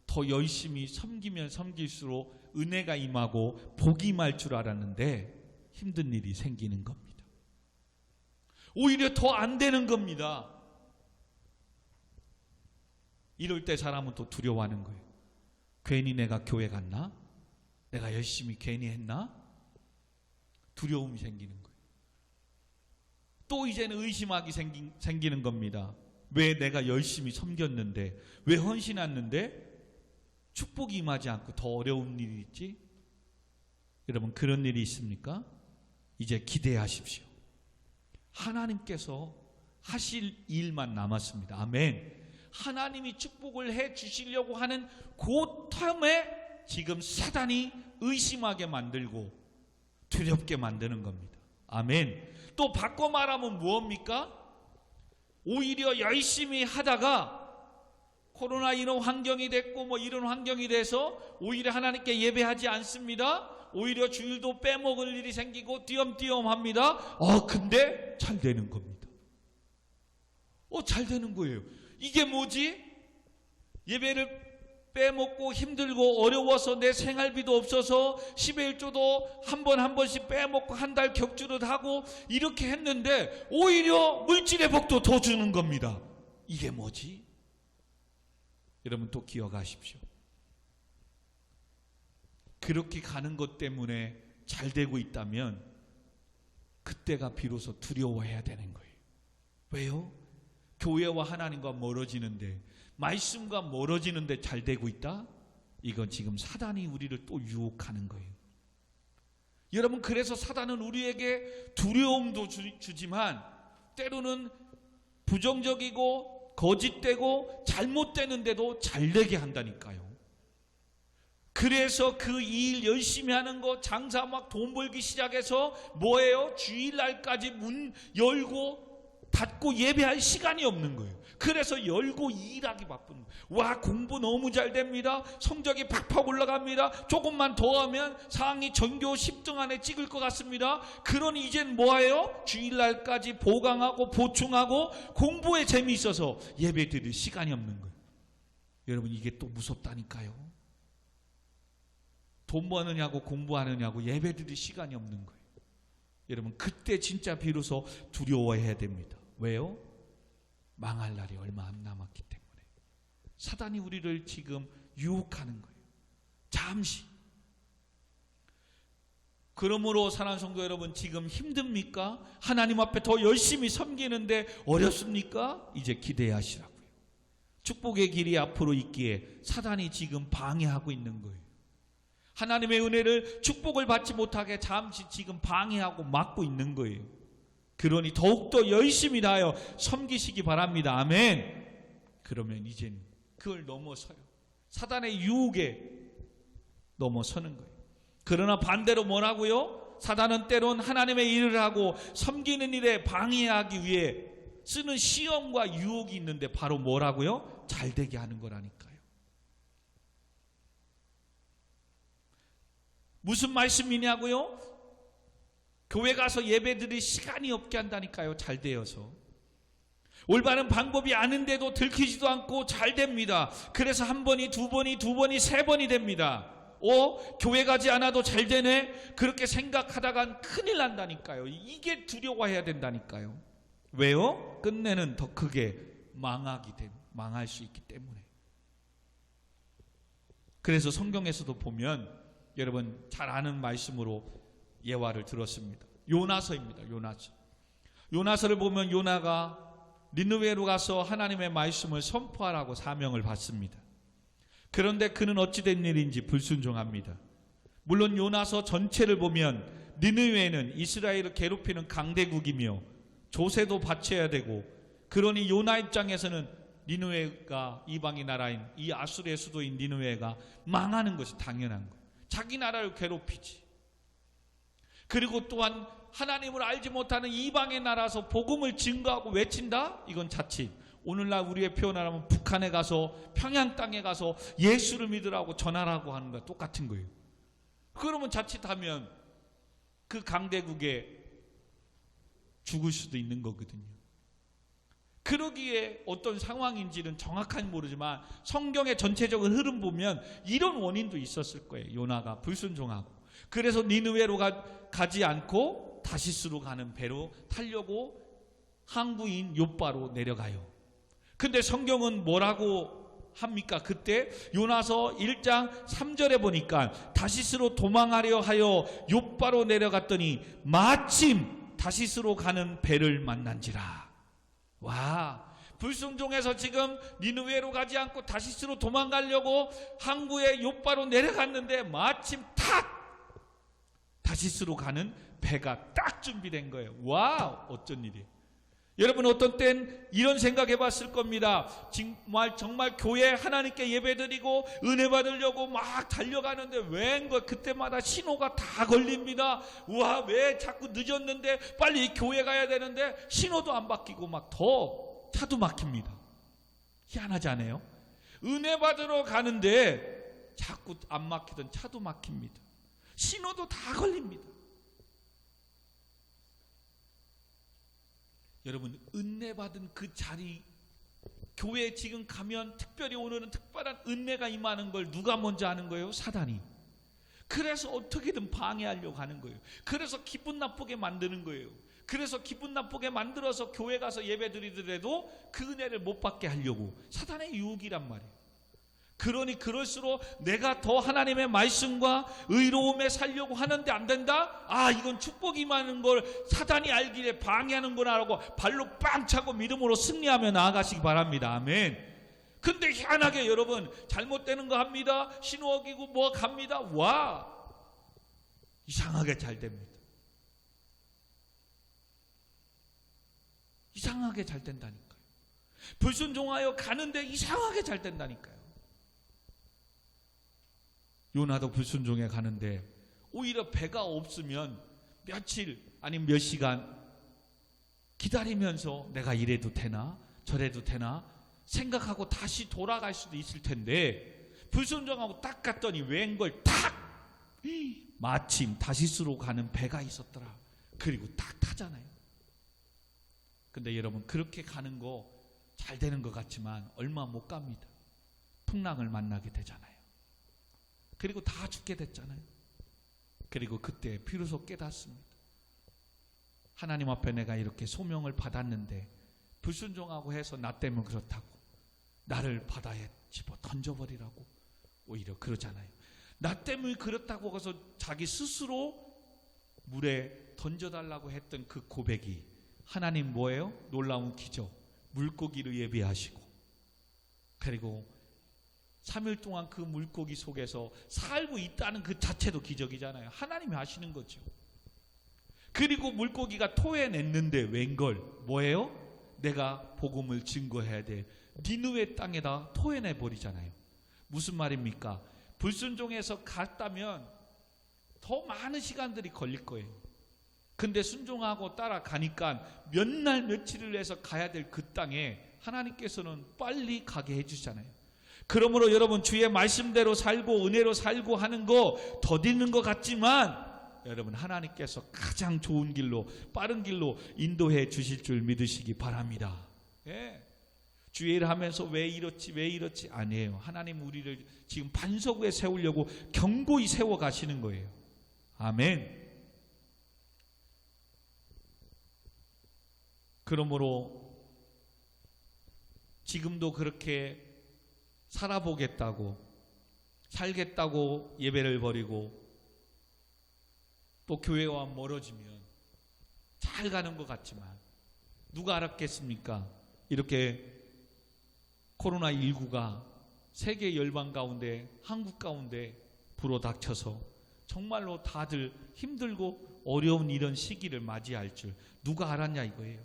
더 열심히 섬기면 섬길수록 은혜가 임하고 복이 임할 줄 알았는데 힘든 일이 생기는 겁니다. 오히려 더 안 되는 겁니다. 이럴 때 사람은 또 두려워하는 거예요. 괜히 내가 교회 갔나? 내가 열심히 괜히 했나? 두려움이 생기는 거예요. 또 이제는 의심하기 생기는 겁니다. 왜 내가 열심히 섬겼는데, 왜 헌신했는데 축복이 임하지 않고 더 어려운 일이 있지? 여러분 그런 일이 있습니까? 이제 기대하십시오. 하나님께서 하실 일만 남았습니다. 아멘. 하나님이 축복을 해 주시려고 하는 그 텀에 지금 사단이 의심하게 만들고 두렵게 만드는 겁니다. 아멘. 또 바꿔 말하면 무엇입니까? 오히려 열심히 하다가 코로나 이런 환경이 됐고 뭐 이런 환경이 돼서 오히려 하나님께 예배하지 않습니다. 오히려 주일도 빼먹을 일이 생기고 띄엄띄엄합니다. 근데 잘 되는 겁니다. 잘 되는 거예요. 이게 뭐지? 예배를 빼먹고 힘들고 어려워서 내 생활비도 없어서 10의 1조도 한 번씩 빼먹고 한 달 격주를 하고 이렇게 했는데 오히려 물질의 복도 더 주는 겁니다. 이게 뭐지? 여러분 또 기억하십시오. 그렇게 가는 것 때문에 잘 되고 있다면 그때가 비로소 두려워해야 되는 거예요. 왜요? 교회와 하나님과 멀어지는데, 말씀과 멀어지는데 잘 되고 있다? 이건 지금 사단이 우리를 또 유혹하는 거예요. 여러분, 그래서 사단은 우리에게 두려움도 주지만 때로는 부정적이고 거짓되고 잘못되는데도 잘 되게 한다니까요. 그래서 그 일 열심히 하는 거, 장사 막 돈 벌기 시작해서 뭐예요? 주일날까지 문 열고 닫고 예배할 시간이 없는 거예요. 그래서 열고 일하기 바쁜 거예요. 와, 공부 너무 잘 됩니다. 성적이 팍팍 올라갑니다. 조금만 더 하면 상위 전교 10등 안에 찍을 것 같습니다. 그러니 이젠 뭐예요? 주일날까지 보강하고 보충하고 공부에 재미있어서 예배 드릴 시간이 없는 거예요. 여러분, 이게 또 무섭다니까요. 돈 버느냐고 공부하느냐고 예배 드릴 시간이 없는 거예요. 여러분, 그때 진짜 비로소 두려워해야 됩니다. 왜요? 망할 날이 얼마 안 남았기 때문에. 사단이 우리를 지금 유혹하는 거예요. 잠시. 그러므로 사랑하는 성도 여러분, 지금 힘듭니까? 하나님 앞에 더 열심히 섬기는데 어렵습니까? 이제 기대하시라고요. 축복의 길이 앞으로 있기에 사단이 지금 방해하고 있는 거예요. 하나님의 은혜를, 축복을 받지 못하게 잠시 지금 방해하고 막고 있는 거예요. 그러니 더욱더 열심히 다하여 섬기시기 바랍니다. 아멘. 그러면 이젠 그걸 넘어서요. 사단의 유혹에 넘어서는 거예요. 그러나 반대로 뭐라고요? 사단은 때론 하나님의 일을 하고 섬기는 일에 방해하기 위해 쓰는 시험과 유혹이 있는데 바로 뭐라고요? 잘 되게 하는 거라니까요. 무슨 말씀이냐고요? 교회 가서 예배 드릴 시간이 없게 한다니까요. 잘 되어서. 올바른 방법이 아는데도 들키지도 않고 잘 됩니다. 그래서 한 번이 두 번이 세 번이 됩니다. 교회 가지 않아도 잘 되네? 그렇게 생각하다간 큰일 난다니까요. 이게 두려워해야 된다니까요. 왜요? 끝내는 더 크게 망할 수 있기 때문에. 그래서 성경에서도 보면 여러분 잘 아는 말씀으로 예화를 들었습니다. 요나서입니다. 요나서를 보면 요나가 니느웨로 가서 하나님의 말씀을 선포하라고 사명을 받습니다. 그런데 그는 어찌된 일인지 불순종합니다. 물론 요나서 전체를 보면 니느웨는 이스라엘을 괴롭히는 강대국이며 조세도 바쳐야 되고, 그러니 요나 입장에서는 니느웨가 이방의 나라인 이 아수르의 수도인 니느웨가 망하는 것이 당연한 거예요. 자기 나라를 괴롭히지. 그리고 또한 하나님을 알지 못하는 이방의 나라에서 복음을 증거하고 외친다? 이건 자칫 오늘날 우리의 표현하면 북한에 가서, 평양 땅에 가서 예수를 믿으라고 전하라고 하는 거와 똑같은 거예요. 그러면 자칫하면 그 강대국에 죽을 수도 있는 거거든요. 그러기에 어떤 상황인지는 정확하게 모르지만 성경의 전체적인 흐름 보면 이런 원인도 있었을 거예요. 요나가 불순종하고. 그래서 니느웨로 가지 않고 다시스로 가는 배로 타려고 항구인 욥바로 내려가요. 근데 성경은 뭐라고 합니까? 그때 요나서 1장 3절에 보니까 다시스로 도망하려 하여 욥바로 내려갔더니 마침 다시스로 가는 배를 만난지라. 와, 불순종해서 지금 니느웨로 가지 않고 다시스로 도망가려고 항구에 욥바로 내려갔는데 마침 탁 다시스로 가는 배가 딱 준비된 거예요. 와, 어쩐 일이에요. 여러분, 어떤 땐 이런 생각해 봤을 겁니다. 정말 교회 하나님께 예배드리고 은혜 받으려고 막 달려가는데 웬걸 그때마다 신호가 다 걸립니다. 우와, 왜 자꾸 늦었는데 빨리 교회 가야 되는데 신호도 안 바뀌고 막 더 차도 막힙니다. 희한하지 않아요? 은혜 받으러 가는데 자꾸 안 막히던 차도 막힙니다. 신호도 다 걸립니다. 여러분, 은혜 받은 그 자리, 교회에 지금 가면 특별히 오늘은 특별한 은혜가 임하는 걸 누가 먼저 하는 거예요? 사단이. 그래서 어떻게든 방해하려고 하는 거예요. 그래서 기분 나쁘게 만드는 거예요. 그래서 기분 나쁘게 만들어서 교회 가서 예배 드리더라도 그 은혜를 못 받게 하려고. 사단의 유혹이란 말이에요. 그러니 그럴수록 내가 더 하나님의 말씀과 의로움에 살려고 하는데 안 된다? 아, 이건 축복이 많은 걸 사단이 알기에 방해하는구나 라고 발로 빵 차고 믿음으로 승리하며 나아가시기 바랍니다. 아멘. 근데 희한하게 여러분 잘못되는 거 합니다. 신호 어기고 뭐 갑니다. 와, 이상하게 잘 됩니다. 이상하게 잘 된다니까요. 불순종하여 가는데 이상하게 잘 된다니까요. 요나도 불순종해 가는데 오히려 배가 없으면 며칠 아니면 몇 시간 기다리면서 내가 이래도 되나 저래도 되나 생각하고 다시 돌아갈 수도 있을 텐데 불순종하고 딱 갔더니 웬걸 탁 마침 다시스로 가는 배가 있었더라. 그리고 딱 타잖아요. 근데 여러분 그렇게 가는 거 잘 되는 것 같지만 얼마 못 갑니다. 풍랑을 만나게 되잖아요. 그리고 다 죽게 됐잖아요. 그리고 그때 비로소 깨닫습니다. 하나님 앞에 내가 이렇게 소명을 받았는데 불순종하고 해서 나 때문에 그렇다고 나를 바다에 집어 던져버리라고 오히려 그러잖아요. 나 때문에 그렇다고 해서 자기 스스로 물에 던져달라고 했던 그 고백이 하나님 뭐예요? 놀라운 기적. 물고기를 예비하시고 그리고 3일 동안 그 물고기 속에서 살고 있다는 그 자체도 기적이잖아요. 하나님이 하시는 거죠. 그리고 물고기가 토해냈는데 웬걸 뭐예요? 내가 복음을 증거해야 돼. 니느웨 땅에다 토해내버리잖아요. 무슨 말입니까? 불순종해서 갔다면 더 많은 시간들이 걸릴 거예요. 근데 순종하고 따라가니까 몇 날 며칠을 해서 가야 될 그 땅에 하나님께서는 빨리 가게 해주잖아요. 그러므로 여러분 주의 말씀대로 살고 은혜로 살고 하는 거 더디는 것 같지만 여러분 하나님께서 가장 좋은 길로 빠른 길로 인도해 주실 줄 믿으시기 바랍니다. 예. 주의 일을 하면서 왜 이렇지 아니에요. 하나님 우리를 지금 반석 위에 세우려고 견고히 세워 가시는 거예요. 아멘. 그러므로 지금도 그렇게 살겠다고 예배를 버리고 또 교회와 멀어지면 잘 가는 것 같지만 누가 알았겠습니까? 이렇게 코로나19가 세계 열방 가운데 한국 가운데 불어닥쳐서 정말로 다들 힘들고 어려운 이런 시기를 맞이할 줄 누가 알았냐 이거예요.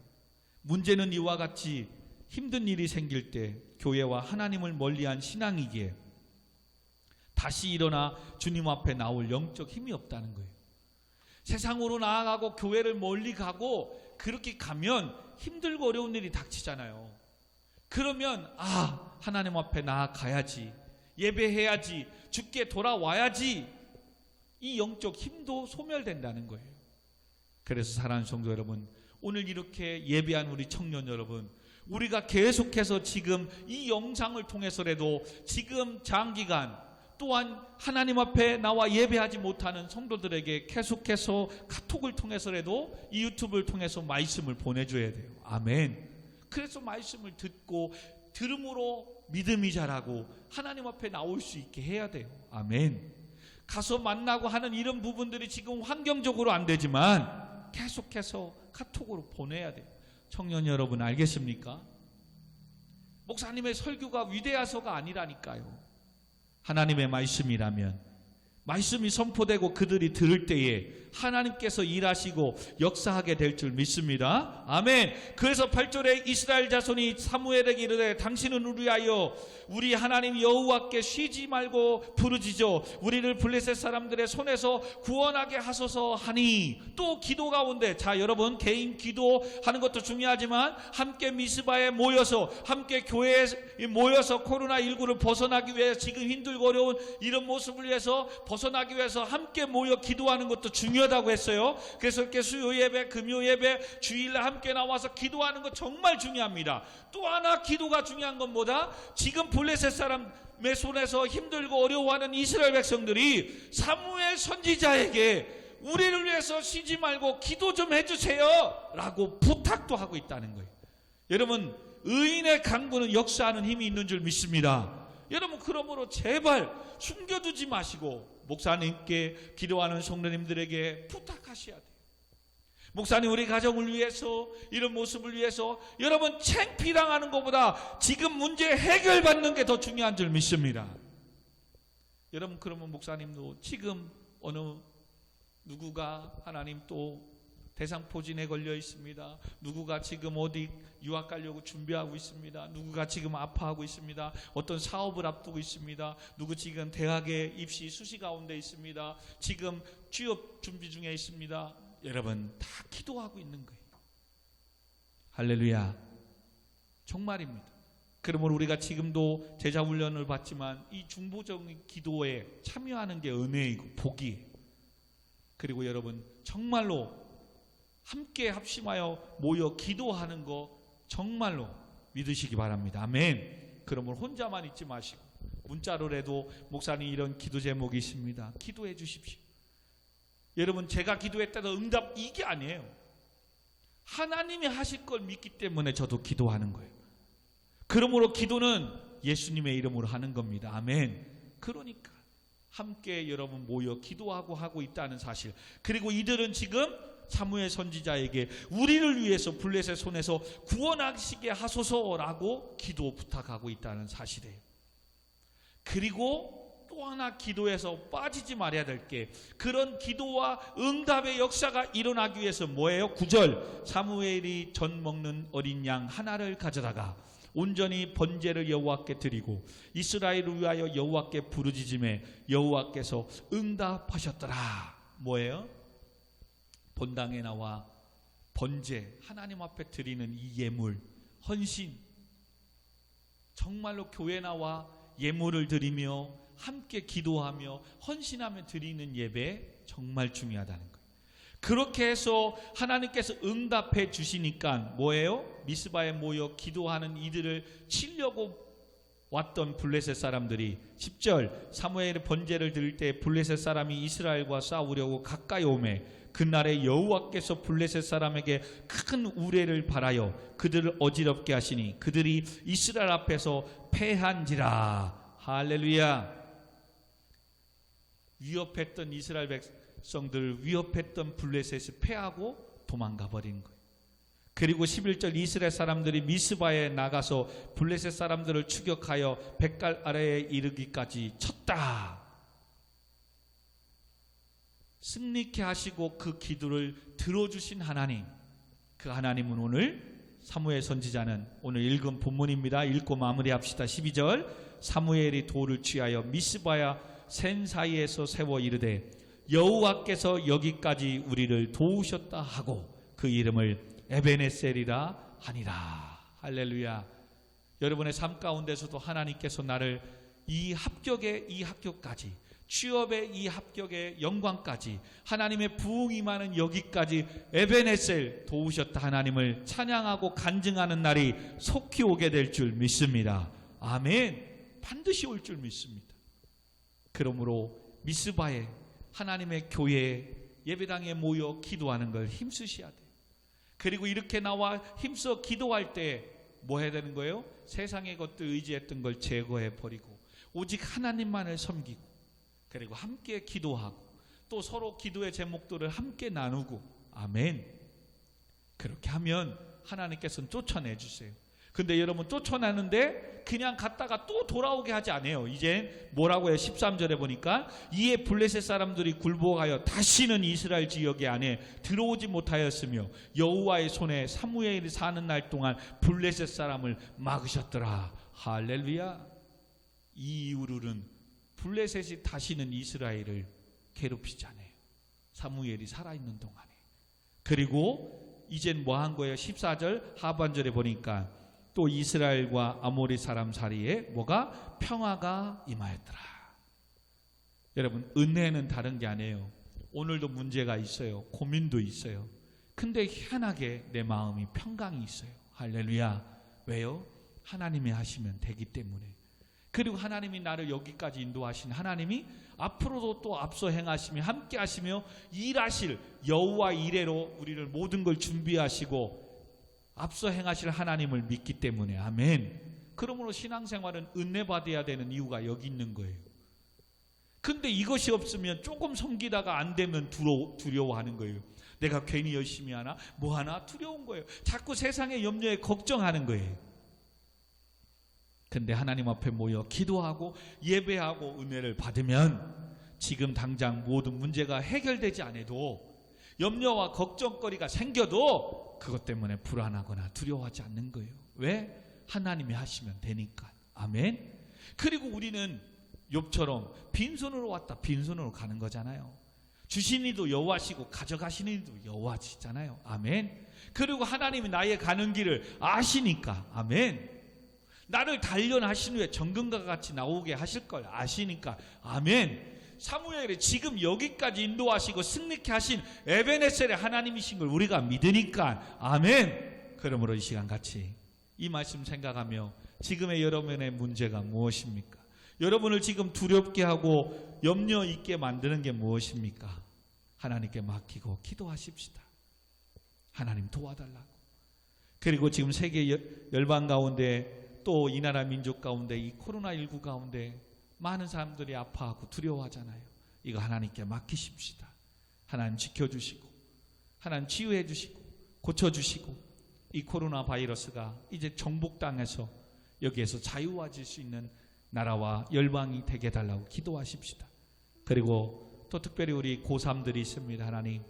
문제는 이와 같이 힘든 일이 생길 때 교회와 하나님을 멀리한 신앙이기에 다시 일어나 주님 앞에 나올 영적 힘이 없다는 거예요. 세상으로 나아가고 교회를 멀리 가고 그렇게 가면 힘들고 어려운 일이 닥치잖아요. 그러면 하나님 앞에 나아가야지, 예배해야지, 주께 돌아와야지, 이 영적 힘도 소멸된다는 거예요. 그래서 사랑하는 성도 여러분, 오늘 이렇게 예배한 우리 청년 여러분, 우리가 계속해서 지금 이 영상을 통해서라도 지금 장기간 또한 하나님 앞에 나와 예배하지 못하는 성도들에게 계속해서 카톡을 통해서라도 이 유튜브를 통해서 말씀을 보내줘야 돼요. 아멘. 그래서 말씀을 듣고 들음으로 믿음이 자라고 하나님 앞에 나올 수 있게 해야 돼요. 아멘. 가서 만나고 하는 이런 부분들이 지금 환경적으로 안 되지만 계속해서 카톡으로 보내야 돼요. 청년 여러분 알겠습니까? 목사님의 설교가 위대해서가 아니라니까요. 하나님의 말씀이라면 말씀이 선포되고 그들이 들을 때에 하나님께서 일하시고 역사하게 될 줄 믿습니다. 아멘. 그래서 8절에 이스라엘 자손이 사무엘에게 이르되 당신은 우리하여 우리 하나님 여호와께 쉬지 말고 부르짖어 우리를 블레셋 사람들의 손에서 구원하게 하소서 하니, 또 기도 가운데, 자 여러분 개인 기도하는 것도 중요하지만 함께 미스바에 모여서 함께 교회에 모여서 코로나19를 벗어나기 위해 지금 힘들고 어려운 이런 모습을 위해서 벗어나기 위해서 함께 모여 기도하는 것도 중요하다고 했어요. 그래서 이렇게 수요 예배, 금요 예배, 주일날 함께 나와서 기도하는 것 정말 중요합니다. 또 하나 기도가 중요한 건 뭐다? 지금 블레셋 사람의 손에서 힘들고 어려워하는 이스라엘 백성들이 사무엘 선지자에게 우리를 위해서 쉬지 말고 기도 좀 해주세요 라고 부탁도 하고 있다는 거예요. 여러분, 의인의 강구는 역사하는 힘이 있는 줄 믿습니다. 여러분, 그러므로 제발 숨겨두지 마시고 목사님께, 기도하는 성도님들에게 부탁하셔야 돼요. 목사님, 우리 가정을 위해서, 이런 모습을 위해서, 여러분 창피당하는 것보다 지금 문제 해결받는 게 더 중요한 줄 믿습니다. 여러분, 그러면 목사님도 지금 어느 누구가 하나님 또 대상포진에 걸려 있습니다. 누구가 지금 어디 유학 가려고 준비하고 있습니다. 누구가 지금 아파하고 있습니다. 어떤 사업을 앞두고 있습니다. 누구 지금 대학에 입시 수시 가운데 있습니다. 지금 취업 준비 중에 있습니다. 여러분, 다 기도하고 있는 거예요. 할렐루야. 정말입니다. 그러므로 우리가 지금도 제자훈련을 받지만 이 중보적인 기도에 참여하는 게 은혜이고 복이에요. 그리고 여러분, 정말로 함께 합심하여 모여 기도하는 거 정말로 믿으시기 바랍니다. 아멘. 그러면 혼자만 있지 마시고 문자로라도 목사님 이런 기도 제목이 있습니다. 기도해 주십시오. 여러분, 제가 기도했다고 응답 이게 아니에요. 하나님이 하실 걸 믿기 때문에 저도 기도하는 거예요. 그러므로 기도는 예수님의 이름으로 하는 겁니다. 아멘. 그러니까 함께 여러분 모여 기도하고 하고 있다는 사실. 그리고 이들은 지금 사무엘 선지자에게 우리를 위해서 블레셋 손에서 구원하시게 하소서라고 기도 부탁하고 있다는 사실이에요. 그리고 또 하나 기도에서 빠지지 말아야 될 게, 그런 기도와 응답의 역사가 일어나기 위해서 뭐예요? 9절, 사무엘이 전 먹는 어린 양 하나를 가져다가 온전히 번제를 여호와께 드리고 이스라엘을 위하여 여호와께 부르짖음에 여호와께서 응답하셨더라. 뭐예요? 본당에 나와 번제, 하나님 앞에 드리는 이 예물, 헌신, 정말로 교회 나와 예물을 드리며 함께 기도하며 헌신하며 드리는 예배 정말 중요하다는 거예요. 그렇게 해서 하나님께서 응답해 주시니까 뭐예요? 미스바에 모여 기도하는 이들을 치려고 왔던 블레셋 사람들이 10절, 사무엘의 번제를 드릴 때 블레셋 사람이 이스라엘과 싸우려고 가까이 오매 그날에 여호와께서 블레셋 사람에게 큰 우레를 발하여 그들을 어지럽게 하시니 그들이 이스라엘 앞에서 패한지라. 할렐루야. 위협했던 이스라엘 백성들, 위협했던 블레셋이 패하고 도망가 버린 거예요. 그리고 11절, 이스라엘 사람들이 미스바에 나가서 블레셋 사람들을 추격하여 뱃갈 아래에 이르기까지 쳤다. 승리케 하시고 그 기도를 들어주신 하나님, 그 하나님은 오늘 사무엘 선지자는 오늘 읽은 본문입니다. 읽고 마무리합시다. 12절, 사무엘이 돌을 취하여 미스바야 센 사이에서 세워 이르되 여호와께서 여기까지 우리를 도우셨다 하고 그 이름을 에베네셀이라 하니라. 할렐루야. 여러분의 삶 가운데서도 하나님께서 나를 이 합격까지, 취업의 이 합격의 영광까지, 하나님의 부흥이 많은 여기까지 에베네셀 도우셨다 하나님을 찬양하고 간증하는 날이 속히 오게 될 줄 믿습니다. 아멘. 반드시 올 줄 믿습니다. 그러므로 미스바에 하나님의 교회에 예배당에 모여 기도하는 걸 힘쓰셔야 돼요. 그리고 이렇게 나와 힘써 기도할 때 뭐 해야 되는 거예요? 세상의 것들 의지했던 걸 제거해 버리고 오직 하나님만을 섬기고, 그리고 함께 기도하고 또 서로 기도의 제목들을 함께 나누고. 아멘. 그렇게 하면 하나님께서는 쫓아내 주세요. 근데 여러분, 쫓아내는데 그냥 갔다가 또 돌아오게 하지 않아요. 이제 뭐라고 해요? 13절에 보니까 이에 블레셋 사람들이 굴복하여 다시는 이스라엘 지역에 안에 들어오지 못하였으며 여호와의 손에 사무엘이 사는 날 동안 블레셋 사람을 막으셨더라. 할렐루야. 이 이후로는 블레셋이 다시는 이스라엘을 괴롭히지 않아요. 사무엘이 살아있는 동안에. 그리고 이젠 뭐 한 거예요? 14절 하반절에 보니까 또 이스라엘과 아모리 사람 사이에 뭐가? 평화가 임하였더라. 여러분, 은혜는 다른 게 아니에요. 오늘도 문제가 있어요. 고민도 있어요. 근데 희한하게 내 마음이 평강이 있어요. 할렐루야. 왜요? 하나님이 하시면 되기 때문에. 그리고 하나님이 나를 여기까지 인도하신 하나님이 앞으로도 또 앞서 행하시며 함께 하시며 일하실 여호와 이레로 우리를 모든 걸 준비하시고 앞서 행하실 하나님을 믿기 때문에. 아멘. 그러므로 신앙생활은 은혜 받아야 되는 이유가 여기 있는 거예요. 근데 이것이 없으면 조금 섬기다가 안 되면 두려워하는 거예요. 내가 괜히 열심히 하나? 뭐 하나? 두려운 거예요. 자꾸 세상의 염려에 걱정하는 거예요. 근데 하나님 앞에 모여 기도하고 예배하고 은혜를 받으면 지금 당장 모든 문제가 해결되지 않아도 염려와 걱정거리가 생겨도 그것 때문에 불안하거나 두려워하지 않는 거예요. 왜? 하나님이 하시면 되니까. 아멘. 그리고 우리는 욥처럼 빈손으로 왔다 빈손으로 가는 거잖아요. 주신 이도 여호와시고 가져가시는 이도 여호와시잖아요. 아멘. 그리고 하나님이 나의 가는 길을 아시니까. 아멘. 나를 단련하신 후에 정금과 같이 나오게 하실 걸 아시니까. 아멘. 사무엘이 지금 여기까지 인도하시고 승리케 하신 에베네셀의 하나님이신 걸 우리가 믿으니까. 아멘. 그러므로 이 시간 같이 이 말씀 생각하며 지금의 여러분의 문제가 무엇입니까? 여러분을 지금 두렵게 하고 염려 있게 만드는 게 무엇입니까? 하나님께 맡기고 기도하십시다. 하나님 도와달라고. 그리고 지금 세계 열방 가운데 또 이 나라 민족 가운데 이 코로나19 가운데 많은 사람들이 아파하고 두려워하잖아요. 이거 하나님께 맡기십시다. 하나님 지켜주시고 하나님 치유해 주시고 고쳐주시고 이 코로나 바이러스가 이제 정복당해서 여기에서 자유화질 수 있는 나라와 열방이 되게 해달라고 기도하십시다. 그리고 또 특별히 우리 고3들이 있습니다. 하나님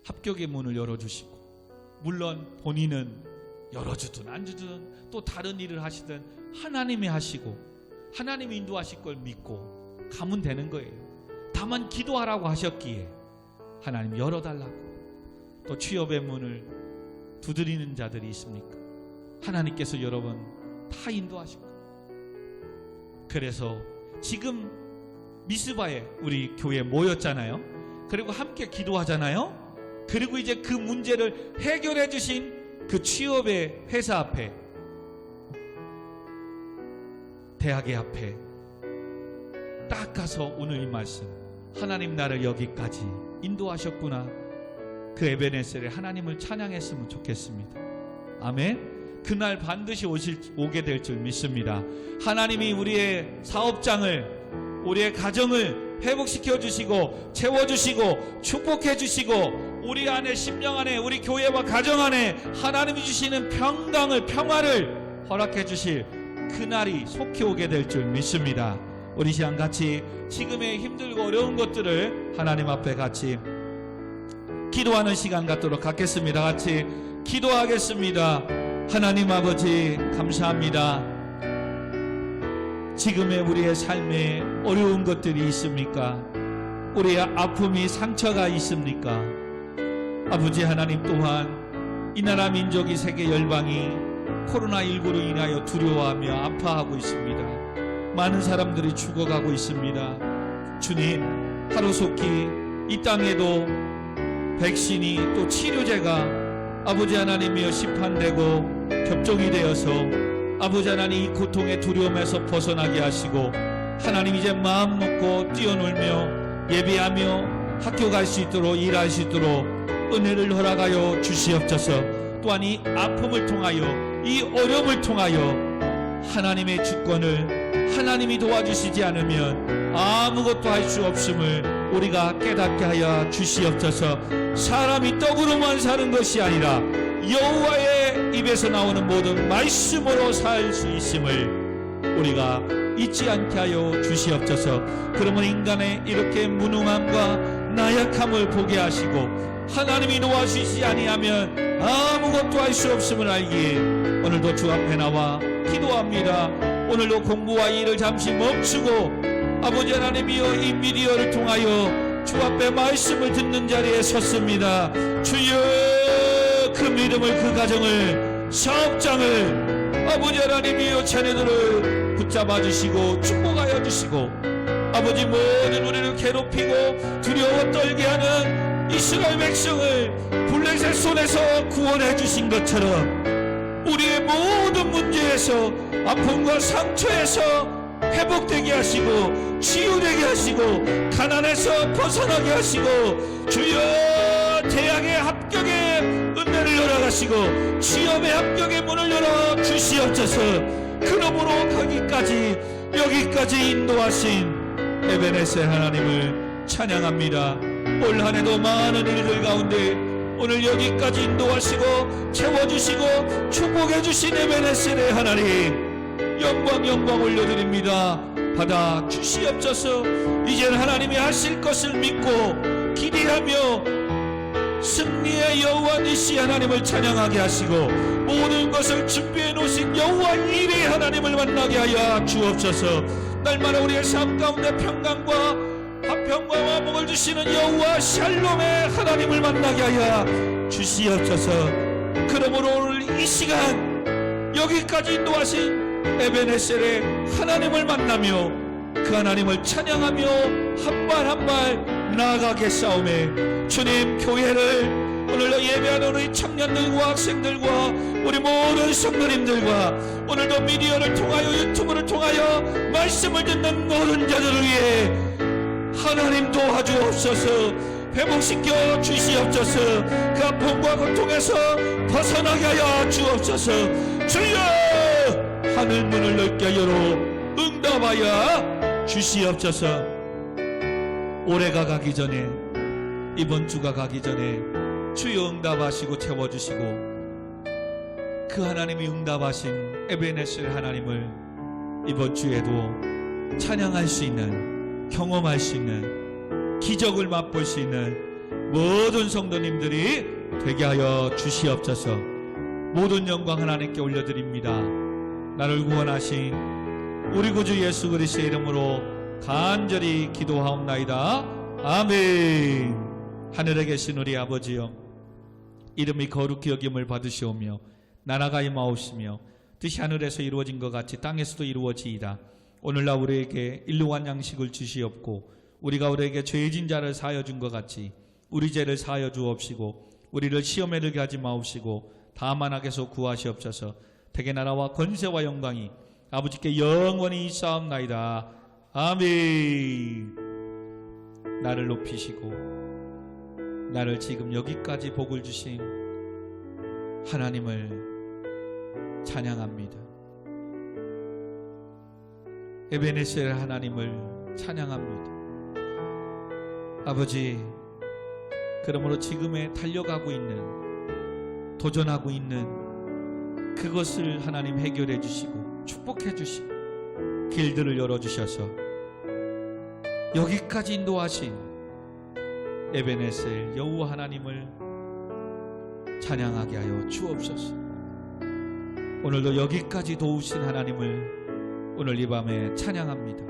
합격의 문을 열어주시고 물론 본인은 열어주든 안 주든 또 다른 일을 하시든 하나님이 하시고 하나님이 인도하실 걸 믿고 가면 되는 거예요. 다만 기도하라고 하셨기에 하나님 열어달라고. 또 취업의 문을 두드리는 자들이 있습니까? 하나님께서 여러분 다 인도하실 거예요. 그래서 지금 미스바에 우리 교회에 모였잖아요. 그리고 함께 기도하잖아요. 그리고 이제 그 문제를 해결해 주신 그 취업의 회사 앞에 대학의 앞에 딱 가서 오늘 이 말씀 하나님 나를 여기까지 인도하셨구나. 그 에베네셀의 하나님을 찬양했으면 좋겠습니다. 아멘. 그날 반드시 오게 될 줄 믿습니다. 하나님이 우리의 사업장을 우리의 가정을 회복시켜 주시고 채워주시고 축복해 주시고 우리 안에 심령 안에 우리 교회와 가정 안에 하나님이 주시는 평화를 허락해 주실 그날이 속히 오게 될 줄 믿습니다. 우리 시간 같이 지금의 힘들고 어려운 것들을 하나님 앞에 같이 기도하는 시간 갖도록 하겠습니다. 같이 기도하겠습니다. 하나님 아버지 감사합니다. 지금의 우리의 삶에 어려운 것들이 있습니까? 우리의 아픔이 상처가 있습니까? 아버지 하나님 또한 이 나라 민족이 세계 열방이 코로나19로 인하여 두려워하며 아파하고 있습니다. 많은 사람들이 죽어가고 있습니다. 주님 하루속히 이 땅에도 백신이 또 치료제가 아버지 하나님이여 시판되고 접종이 되어서 아버지 하나님 이 고통의 두려움에서 벗어나게 하시고 하나님 이제 마음 놓고 뛰어놀며 예배하며 학교 갈 수 있도록 일할 수 있도록 은혜를 허락하여 주시옵소서. 또한 이 아픔을 통하여 이 어려움을 통하여 하나님의 주권을 하나님이 도와주시지 않으면 아무것도 할 수 없음을 우리가 깨닫게 하여 주시옵소서. 사람이 떡으로만 사는 것이 아니라 여호와의 입에서 나오는 모든 말씀으로 살 수 있음을 우리가 잊지 않게 하여 주시옵소서. 그러면 인간의 이렇게 무능함과 나약함을 보게 하시고 하나님이 도와주시지 아니하면 아무것도 할 수 없음을 알기에 오늘도 주 앞에 나와 기도합니다. 오늘도 공부와 일을 잠시 멈추고 아버지 하나님이여 이 미디어를 통하여 주 앞에 말씀을 듣는 자리에 섰습니다. 주여 그 믿음을 그 가정을 사업장을 아버지 하나님이여 자녀들을 붙잡아 주시고 축복하여 주시고 아버지 모든 우리를 괴롭히고 두려워 떨게 하는 이스라엘 백성을 블레셋 손에서 구원해 주신 것처럼 우리의 모든 문제에서 아픔과 상처에서 회복되게 하시고 치유되게 하시고 가난에서 벗어나게 하시고 주여 대학의 합격의 은혜를 열어가시고 취업의 합격의 문을 열어 주시옵소서. 그러므로 여기까지 인도하신 에베네셀 하나님을 찬양합니다. 올 한해도 많은 일들 가운데 오늘 여기까지 인도하시고 채워주시고 축복해주신 에베네셀의 하나님 영광 올려드립니다. 받아 주시옵소서. 이제는 하나님이 하실 것을 믿고 기대하며 승리의 여호와 니시 하나님을 찬양하게 하시고 모든 것을 준비해 놓으신 여호와 이레 하나님을 만나게 하여 주옵소서. 날마다 우리의 삶 가운데 평강과 화평과 화목을 주시는 여호와 샬롬의 하나님을 만나게 하여 주시옵소서. 그러므로 오늘 이 시간 여기까지 인도하신 에베네셀의 하나님을 만나며 그 하나님을 찬양하며 한 발 한 발 나아가게 싸움에 주님 교회를 오늘도 예배하는 우리 청년들과 학생들과 우리 모든 성도님들과 오늘도 미디어를 통하여 유튜브를 통하여 말씀을 듣는 모든 자들을 위해 하나님 도와주옵소서. 회복시켜 주시옵소서. 그 아픔과 고통에서 벗어나게 하여 주옵소서. 주여 하늘 문을 넓게 열어 응답하여 주시옵소서. 올해가 가기 전에 이번 주가 가기 전에 주여 응답하시고 채워주시고 그 하나님이 응답하신 에베네셀 하나님을 이번 주에도 찬양할 수 있는 경험할 수 있는 기적을 맛볼 수 있는 모든 성도님들이 되게 하여 주시옵소서. 모든 영광 하나님께 올려드립니다. 나를 구원하신 우리 구주 예수 그리스도의 이름으로 간절히 기도하옵나이다. 아멘. 하늘에 계신 우리 아버지여, 이름이 거룩히 여김을 받으시오며 나라가 임하옵시며 뜻이 하늘에서 이루어진 것 같이 땅에서도 이루어지이다. 오늘날 우리에게 일용할 양식을 주시옵고 우리가 우리에게 죄진 자를 사하여 준 것 같이 우리 죄를 사하여 주옵시고 우리를 시험에 들게 하지 마옵시고 다만 악에서 구하시옵소서. 대개 나라와 권세와 영광이 아버지께 영원히 있사옵나이다. 아멘. 나를 높이시고 나를 지금 여기까지 복을 주신 하나님을 찬양합니다. 에베네셀 하나님을 찬양합니다. 아버지, 그러므로 지금에 달려가고 있는 도전하고 있는 그것을 하나님 해결해 주시고 축복해 주시고 길들을 열어주셔서 여기까지 인도하신 에베네셀 여호와 하나님을 찬양하게 하여 주옵소서. 오늘도 여기까지 도우신 하나님을 오늘 이 밤에 찬양합니다.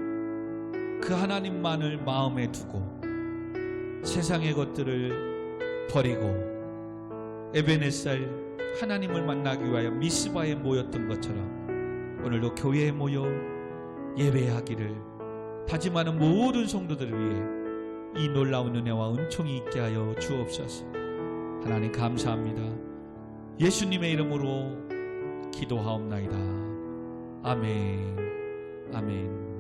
그 하나님만을 마음에 두고 세상의 것들을 버리고 에베네셀 하나님을 만나기 위하여 미스바에 모였던 것처럼 오늘도 교회에 모여 예배하기를 다짐하는 모든 성도들을 위해 이 놀라운 은혜와 은총이 있게 하여 주옵소서. 하나님 감사합니다. 예수님의 이름으로 기도하옵나이다. 아멘. 아멘.